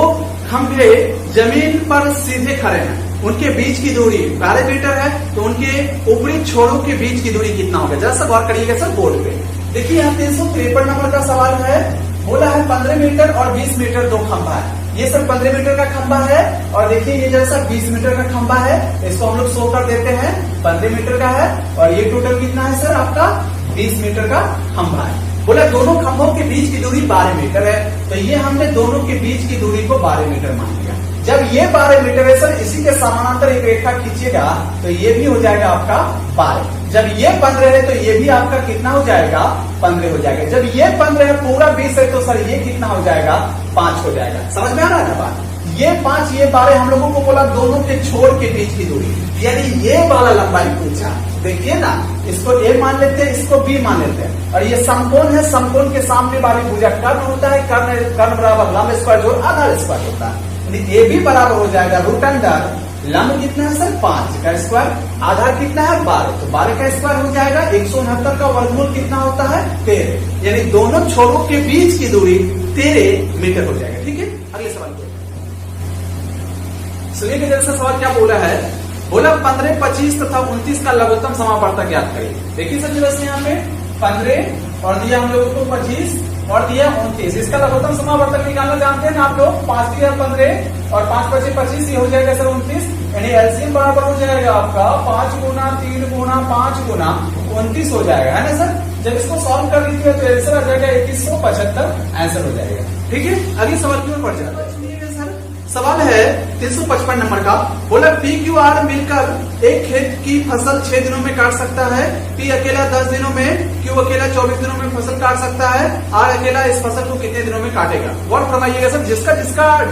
खंभे जमीन पर सीधे खड़े हैं, उनके बीच की दूरी 12 मीटर है, तो उनके ऊपरी छोरों के बीच की दूरी कितना होगा, जरा सा गौर करिएगा सर बोर्ड पे। देखिए यहाँ 353 नंबर का सवाल है। बोला है 15 मीटर और 20 मीटर दो खंभा है। ये सर 15 मीटर का खंभा है और देखिए ये जैसा 20 मीटर का खंभा है, इसको हम लोग शो कर देते हैं 15 मीटर का है और ये टोटल कितना है सर आपका 20 मीटर का खंभा है। बोला दोनों खंभों के बीच की दूरी 12 मीटर है, तो ये हमने दोनों के बीच की दूरी को 12 मीटर मान लिया। जब ये 12 मीटर है सर, इसी के समानांतर एक रेखा खींचिएगा तो ये भी हो जाएगा आपका 12। जब ये 15 है तो ये भी आपका कितना हो जाएगा 15 हो जाएगा। जब ये 15 है पूरा 20 है तो सर ये कितना हो जाएगा 5 हो जाएगा। समझ में आ रहा है ना बात। ये 5 ये 12 हम लोगों को बोला दोनों के छोर के बीच की दूरी, यानी ये वाला लंबाई पूछा। देखिए ना इसको ए मान लेते हैं, इसको बी मान लेते हैं और ये समकोण है, समकोण के सामने वाली भुजा कर्ण होता है, कर्ण बराबर लंब स्क्वायर जोड़ आधार स्क्वायर होता है, यानी ए भी बराबर हो जाएगा रूट अंडर लंब कितना है सर 5 का स्क्वायर, आधार कितना है 12, तो 12 का स्क्वायर हो जाएगा। 169 का वर्गमूल कितना होता है 13, यानी दोनों छोरों के बीच की दूरी 13 मीटर हो जाएगा। ठीक है। अगले सवाल को सुनिए कि जैसा सवाल क्या बोला है। बोला 15, 25 तथा 29 का लघुत्तम समापवर्तक ज्ञात करिए। देखिए सर जैसे यहाँ पे 15 और दिया हम लोगों को 25 और दिया 29, इसका लघुत्तम समापवर्तक निकालना जानते हैं ना आप लोग। 5 दिया 15 और 5 25 25, ये हो जाएगा सर 29, यानी एलसीएम बराबर हो जाएगा आपका 5 गुना 3 गुना 5 गुना 29 हो जाएगा, है ना सर। जब इसको सॉल्व कर लीजिए तो आंसर आ जाएगा 2175 आंसर हो जाएगा। ठीक है। अगले सवाल की ओर बढ़ जाता है। सवाल है 355 नंबर का। बोला PQR मिलकर एक खेत की फसल 6 दिनों में काट सकता है, P अकेला 10 दिनों में, Q अकेला 24 दिनों में फसल काट सकता है, R अकेला इस फसल को कितने दिनों में काटेगा। गौर फरमाइएगा सर, जिसका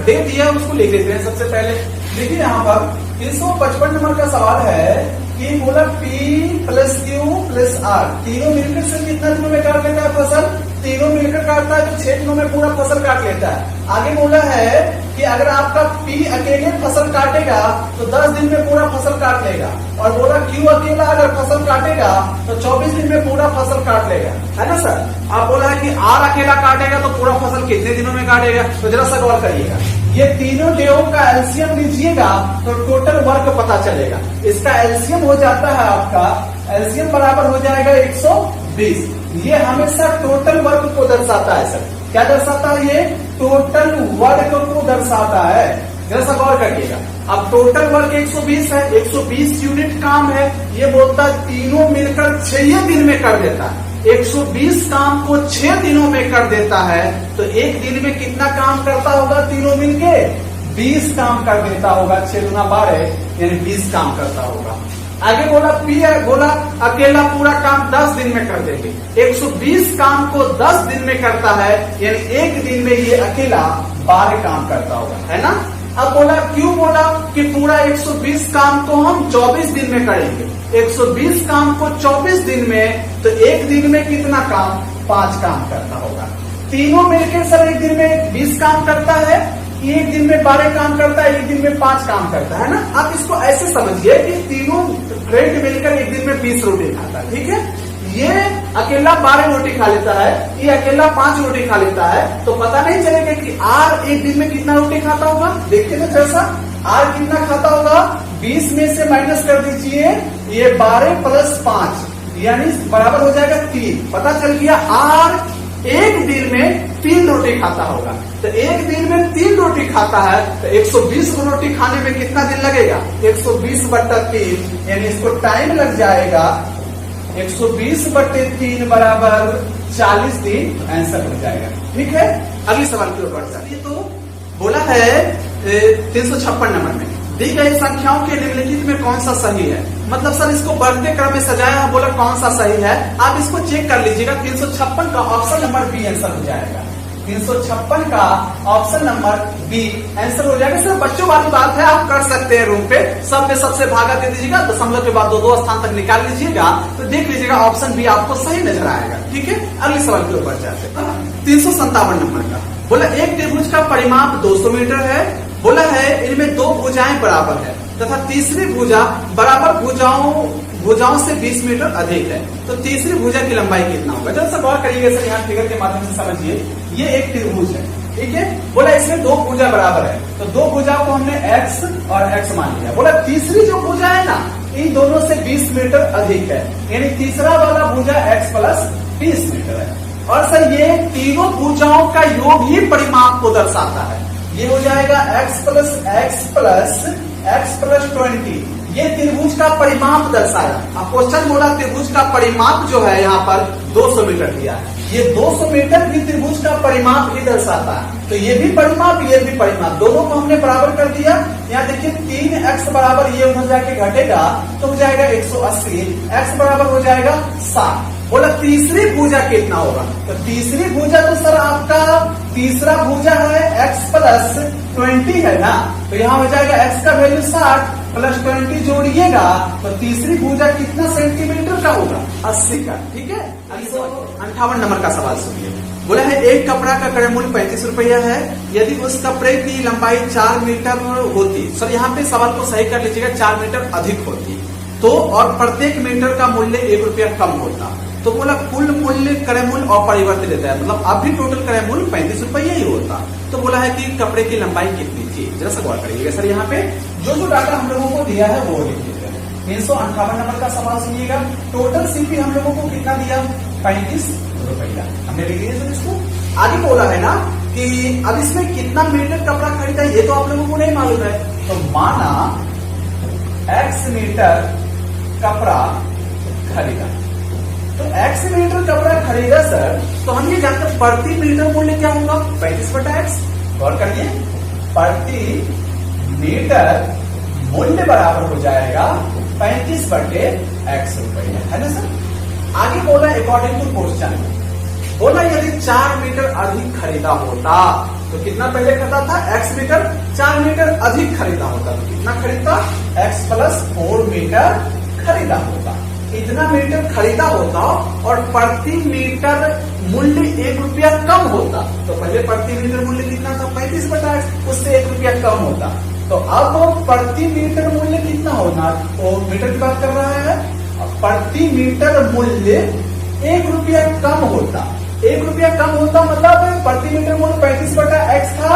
डेट दिया है उसको लिख देते हैं सबसे पहले। देखिए यहाँ पर 355 नंबर का सवाल है कि बोला P plus Q plus R तीनों मिलकर से कितना दिनों में काट लेता है फसल, तीनों मिलकर काटता है तो 6 दिनों में पूरा फसल काट लेता है। आगे बोला है कि अगर आपका P अकेले फसल काटेगा तो 10 दिन में पूरा फसल काट लेगा, और बोला Q अकेला अगर फसल काटेगा तो 24 दिन में पूरा फसल काट लेगा, है ना सर। आप बोला है कि R अकेला काटेगा तो पूरा फसल कितने दिनों में काटेगा, तो जरा सा गौर करिएगा। ये तीनों देवों का एलसीएम लीजिएगा तो टोटल वर्क पता चलेगा। इसका एलसीएम हो जाता है आपका, एलसीएम बराबर हो जाएगा 120। ये हमेशा टोटल वर्क को दर्शाता है सर। क्या दर्शाता है ये? टोटल वर्क को दर्शाता है। जैसा गौर करिएगा। अब टोटल वर्क 120 है, 120 यूनिट काम है। ये बोलता है तीनों मिलकर 6 दिन में कर देता है। 120 काम को 6 दिनों में कर देता है, तो एक दिन में कितना काम करता होगा तीनों मिलके? 20 काम कर देता होगा, 6 दूना 12 यानी 20 काम करता होगा। आगे बोला पी है, बोला अकेला पूरा काम 10 दिन में कर देंगे। 120 काम को 10 दिन में करता है, यानी एक दिन में ये अकेला 12 काम करता होगा, है ना। अब बोला क्यों, बोला कि पूरा 120 काम को हम 24 दिन में करेंगे। 120 काम को 24 दिन में, तो एक दिन में कितना काम, 5 काम करता होगा। तीनों मिलकर सर एक दिन में 20 काम करता है, एक दिन में 12 काम करता है, एक दिन में 5 काम करता है ना। आप इसको ऐसे समझिए कि तीनों फ्रेंड मिलकर एक दिन में 20 रोटी खाता है, ठीक है। ये अकेला 12 रोटी खा लेता है, ये अकेला 5 रोटी खा लेता है, तो पता नहीं चलेगा कि आर एक दिन में कितना रोटी खाता होगा। देखिए तो जैसा आर कितना खाता होगा, 20 में से माइनस कर दीजिए, ये 12 प्लस 5 यानी बराबर हो जाएगा 3। पता चल गया आर एक दिन में 3 रोटी खाता होगा। तो एक दिन में 3 रोटी खाता है, तो 120 रोटी खाने में कितना दिन लगेगा, 120/3 यानी इसको टाइम लग जाएगा 120/3 बराबर 40 दिन, आंसर हो जाएगा। ठीक है, अगली सवाल की ओर बढ़ जाइए। तो बोला है 356 नंबर में दी गई संख्याओं के निम्नलिखित में कौन सा सही है। मतलब सर इसको बढ़ते क्रम में सजाया, बोला कौन सा सही है, आप इसको चेक कर लीजिएगा। 356 का ऑप्शन नंबर बी आंसर हो जाएगा। 356 का ऑप्शन नंबर बी आंसर हो जाएगा। सर बच्चों वाली बात है, आप कर सकते हैं रूम पे, सब में सबसे भागा दे दीजिएगा, दशमलव के बाद 2 स्थान तक निकाल लीजिएगा, तो देख लीजिएगा ऑप्शन बी आपको सही नजर आएगा। ठीक है, अगले सवाल के ऊपर जाते हैं। 357 नंबर का बोला एक त्रिभुज का परिमाप 200 मीटर है। बोला है इनमें 2 भुजाएं बराबर है तथा तीसरी भुजा बराबर भुजाओं से 20 मीटर अधिक है, तो तीसरी भुजा की लंबाई कितना होगा। जब सब गौर करिएगा सर, यहाँ फिगर के माध्यम से समझिए, ये एक त्रिभुज है, ठीक है। बोला इसमें 2 भुजा बराबर है, तो 2 भुजाओं को हमने x और x मान लिया। बोला तीसरी जो भुजा है ना, इन दोनों से 20 मीटर अधिक है, यानी तीसरा वाला भुजा x प्लस 20 मीटर है। और सर ये तीनों भुजाओं का योग ही परिमाप को दर्शाता है। ये हो जाएगा x प्लस 20, ये त्रिभुज का परिमाप दर्शाया। अब क्वेश्चन बोला त्रिभुज का परिमाप जो है यहाँ पर 200 मीटर दिया है, ये 200 मीटर भी त्रिभुज का परिमाप ही दर्शाता है। तो ये भी परिमाप, ये भी परिमाप, दोनों को हमने बराबर कर दिया। यहाँ देखिए 3x बराबर ये उधर जाके घटेगा तो हो जाएगा 180, x बराबर हो जाएगा 60। बोला तीसरी भुजा कितना होगा, तो तीसरी भुजा तो सर आपका तीसरा भुजा है x प्लस 20 है ना, तो यहाँ हो जाएगा x का वैल्यू 60 प्लस 20 जोड़िएगा तो तीसरी भुजा कितना सेंटीमीटर का होगा, 80 का। ठीक है, 58 नंबर का सवाल सुनिए। बोला है एक कपड़ा का क्रय मूल्य 35 रुपया है, यदि उस कपड़े की लंबाई 4 मीटर होती। सर यहाँ पे सवाल को सही कर लीजिएगा, 4 मीटर अधिक होती तो, और प्रत्येक मीटर का मूल्य 1 रुपया कम होता, तो बोला कुल मूल्य क्रय मूल्य अपरिवर्तित रहता है, मतलब अभी टोटल क्रय मूल्य 35 रुपया ही होता। तो बोला है कि कपड़े की लंबाई कितनी थी, जरा सा गौर करिएगा। सर यहाँ पे जो डाटा हम लोगों को दिया है वो लिख लीजिएगा। 358 नंबर का सवाल सुनिएगा। टोटल सीपी हम लोगों को कितना दिया, 35 रुपया, हमने लिख लिया सर इसको। आगे बोला है ना कि अब इसमें कितना मीटर कपड़ा खरीदा, ये तो आप लोगों को नहीं मालूम है। तो माना x मीटर कपड़ा खरीदा, तो x मीटर कपड़ा खरीदा सर, तो हम ये जानते हैं प्रति मीटर मूल्य क्या होगा, 35/x। गौर करिए, प्रति मीटर मूल्य बराबर हो जाएगा 35/x रुपया, है ना सर। आगे बोला अकॉर्डिंग टू क्वेश्चन, बोला यदि 4 मीटर अधिक खरीदा होता तो कितना पहले खरीदा था, x मीटर, 4 मीटर अधिक खरीदा होता तो कितना खरीदता, x प्लस 4 मीटर खरीदा होता। इतना मीटर खरीदा होता और प्रति मीटर मूल्य 1 रुपया कम होता, तो पहले प्रति मीटर मूल्य कितना था, 35/x, उससे 1 रुपया कम होता। तो अब प्रति मीटर मूल्य कितना होना, तो मीटर की बात कर रहा है, प्रति मीटर मूल्य 1 रुपया कम होता। 1 रुपया कम होता मतलब प्रति मीटर मूल्य 35/x था,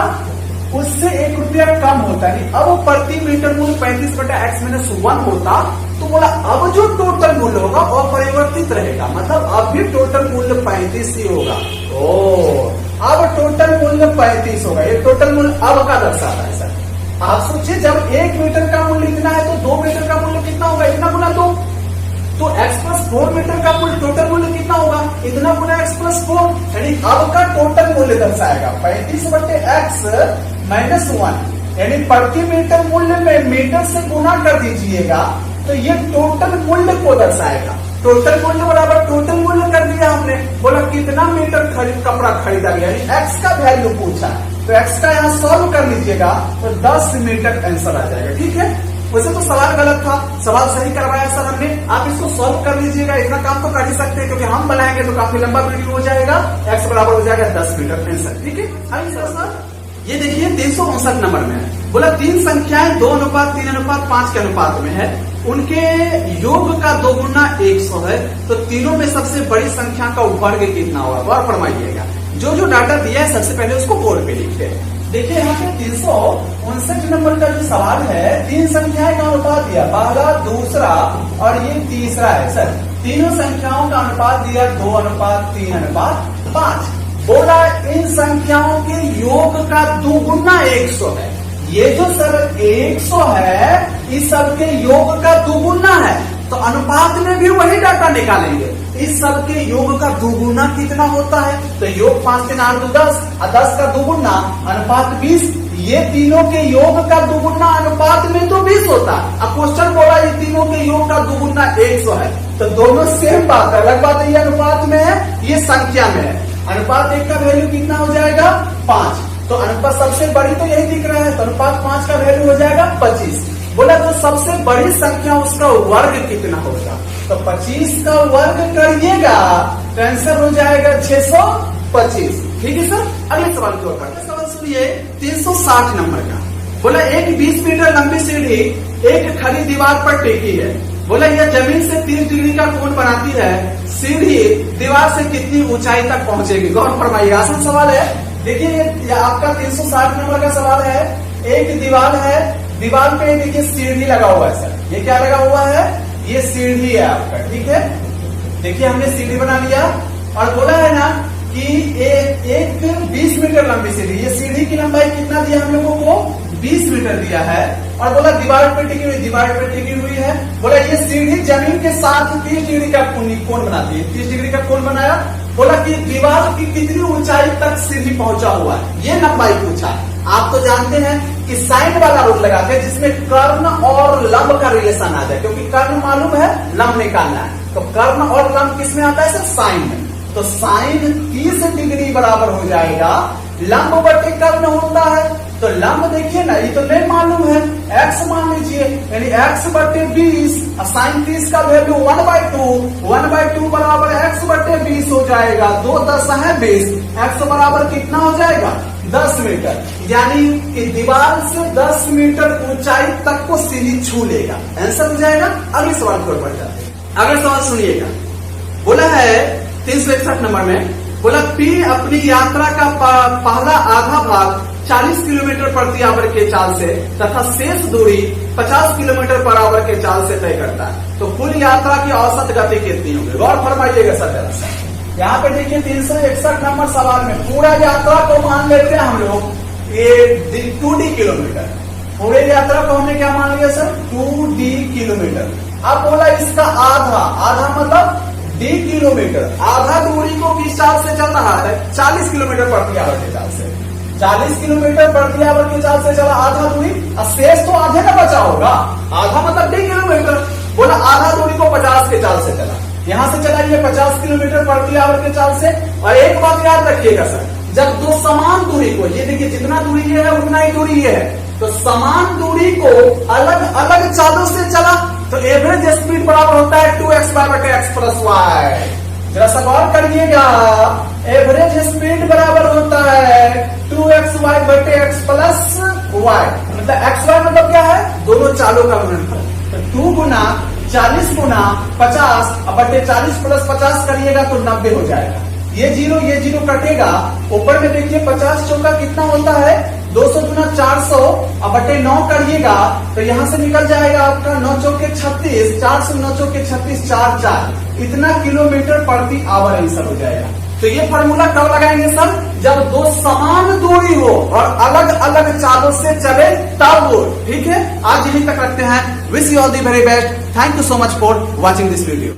उससे 1 रुपया कम होता है। अब प्रति मीटर मूल्य 35/x - 1 होता, तो बोला अब जो टोटल मूल्य होगा वो परिवर्तित रहेगा, मतलब अब भी टोटल मूल्य 35 ही होगा। अब टोटल मूल्य 35 होगा, ये टोटल मूल्य अब का दर्शाता है सर। आप सोचिए जब 1 मीटर का मूल्य इतना है तो 2 मीटर का मूल्य कितना होगा, इतना गुना 2, तो x प्लस 4 मीटर का मूल्य टोटल मूल्य कितना होगा, इतना गुना x प्लस 4, यानी अब का टोटल मूल्य दर्शाएगा 35/x - 1। यानी प्रति मीटर मूल्य में मीटर से गुना कर दीजिएगा तो ये टोटल मूल्य को दर्शाएगा। टोटल मूल्य बराबर टोटल मूल्य कर दिया हमने, बोला कितना मीटर कपड़ा खरीदा गया, यानी एक्स का वैल्यू पूछा, तो एक्स का यहाँ सॉल्व कर लीजिएगा तो 10 मीटर आंसर आ जाएगा। ठीक है, वैसे तो सवाल गलत था, सवाल सही करवाया सर हमने, आप इसको सॉल्व कर लीजिएगा, इतना काम तो कर ही सकते हैं, क्योंकि हम बनाएंगे तो काफी लंबा वीडियो हो जाएगा। एक्स बराबर हो जाएगा 10 मीटर आंसर। ठीक है, आइए सर ये देखिए 359 नंबर में है, बोला 3 संख्याएं 2:3:5 के अनुपात में है, उनके योग का 2 गुना 100 है, तो तीनों में सबसे बड़ी संख्या का वर्ग कितना होगा, और फरमाइएगा। जो जो डाटा दिया है सबसे पहले उसको बोर्ड पे लिखते हैं। देखिए यहाँ पे 359 नंबर का जो सवाल है, 3 संख्याएं का अनुपात दिया, पहला, दूसरा और ये तीसरा है सर। तीनों संख्याओं का अनुपात दिया 2:3:5। बोला इन संख्याओं के योग का 2 गुना 100 है। ये जो सर 100 है इस सब के योग का 2 गुना है, तो अनुपात में भी वही डाटा निकालेंगे। इस सब के योग का 2 गुना कितना होता है, तो योग 5 3 8 2 10 और 10 का 2 गुना अनुपात 20। ये तीनों के योग का 2 गुना अनुपात में तो 20 होता है। अब क्वेश्चन बोला ये तीनों के योग का 2 गुना 100 है, तो दोनों सेम बात है, अलग बात है, ये अनुपात में है, ये संख्या में है। अनुपात 1 का वैल्यू कितना हो जाएगा 5, तो अनुपात सबसे बड़ी तो यही दिख रहा है, तो अनुपात 5 का वैल्यू हो जाएगा 25। बोला तो सबसे बड़ी संख्या उसका वर्ग कितना होगा, तो 25 का वर्ग करिएगा तो आंसर हो जाएगा 625। ठीक है सर, अगले सवाल की ओर बढ़ते हैं। सवाल सुनिए 360 नंबर का, बोला एक 20 मीटर लंबी सीढ़ी एक खड़ी दीवार पर टेकी है, बोला यह जमीन से 30 डिग्री का कोण बनाती है, सीढ़ी दीवार से कितनी ऊंचाई तक पहुंचेगी, गौर फरमाइएगा। आसान सवाल है। देखिए ये आपका 360 नंबर का सवाल है। एक दीवार है, दीवार पे देखिए सीढ़ी लगा हुआ है सर, ये क्या लगा हुआ है, ये सीढ़ी है आपका। ठीक है, देखिए हमने सीढ़ी बना लिया और बोला है ना कि एक 20 मीटर लंबी सीढ़ी, ये सीढ़ी की लंबाई कितना दिया हम लोगों को 20 मीटर दिया है, और बोला दीवार पे टिकी हुई, दीवार पे टिकी हुई है, बोला ये सीढ़ी जमीन के साथ 30 डिग्री का कोण बनाती है, 30 डिग्री का कोण बनाया। बोला कि दीवार की कितनी ऊंचाई तक सीढ़ी पहुंचा हुआ है, ये लंबाई पूछा। आप तो जानते हैं कि साइन वाला रूल लगाते हैं जिसमें कर्ण और लंब का रिलेशन आ जाए, क्योंकि कर्ण मालूम है, लंब निकालना है, तो कर्ण और लंब किसमें आता है सर, साइन में। तो साइन 30 डिग्री बराबर हो जाएगा लंब बटे कर्ण होता है, तो लंब देखिए ना, ये तो नहीं मालूम है, x मान लीजिए, यानी x बटे 20, साइन 30 का वैल्यू 1/2 बराबर x बटे 20 हो जाएगा, 2 10 है 20, x बराबर कितना हो जाएगा 10 मीटर, यानी कि दीवार से 10 मीटर ऊंचाई तक को सीढ़ी छू लेगा, आंसर हो जाएगा। अगले सवाल की ओर बढ़ जाते हैं। अगले सवाल सुनिएगा, बोला है 361 नंबर में, बोला P अपनी यात्रा का पहला आधा भाग 40 किलोमीटर प्रति आवर के चाल से तथा शेष दूरी 50 किलोमीटर पर आवर के चाल से तय करता है, तो कुल यात्रा की औसत गति कितनी होगी, गौर फरमाइएगा सर जरा सा। यहाँ पे देखिए 361 नंबर सवाल में पूरा यात्रा को मान लेते हैं हम लोग ये 2D किलोमीटर, पूरे यात्रा को हमने क्या मान लिया सर 2D किलोमीटर। अब बोला इसका आधा मतलब D किलोमीटर, आधा दूरी को किस चाल से चल रहा है 40 किलोमीटर प्रति आवर के चाल से, 40 किलोमीटर प्रति आवर के चाल से चला आधा दूरी, और शेष तो आधे का बचा होगा, आधा मतलब 2 किलोमीटर। बोला आधा दूरी को 50 के चाल से चला, यहाँ से चलाइए 50 किलोमीटर प्रति आवर के चाल से। और एक बात याद रखिएगा सर, जब दो समान दूरी को, ये देखिए जितना दूरी ये है उतना ही दूरी ये है, तो समान दूरी को अलग अलग चालों से चला तो एवरेज स्पीड बराबर होता है 2x बटे x प्लस वाई। जरा सवाल करिएगा, एवरेज स्पीड बराबर होता है 2xy बटे x प्लस वाई, मतलब xy मतलब क्या है, दोनों चालों का गुणनफल, तो 2 गुना 40 गुना 50 बटे 40 प्लस 50 करिएगा तो 90 हो जाएगा। ये जीरो कटेगा, ऊपर में देखिए 50 चौका कितना होता है 200 गुना 400 अब बटे 9 करिएगा तो यहाँ से निकल जाएगा आपका 9 चौके 36, 400 9 चौके 36 4 इतना किलोमीटर प्रति आवर आंसर हो जाएगा। तो ये फॉर्मूला कब लगाएंगे सर, जब दो समान दूरी हो और अलग अलग चालों से चले तब वो। ठीक है, आज यहीं तक रखते हैं। Wish you all the very best. Thank you so much for watching this video.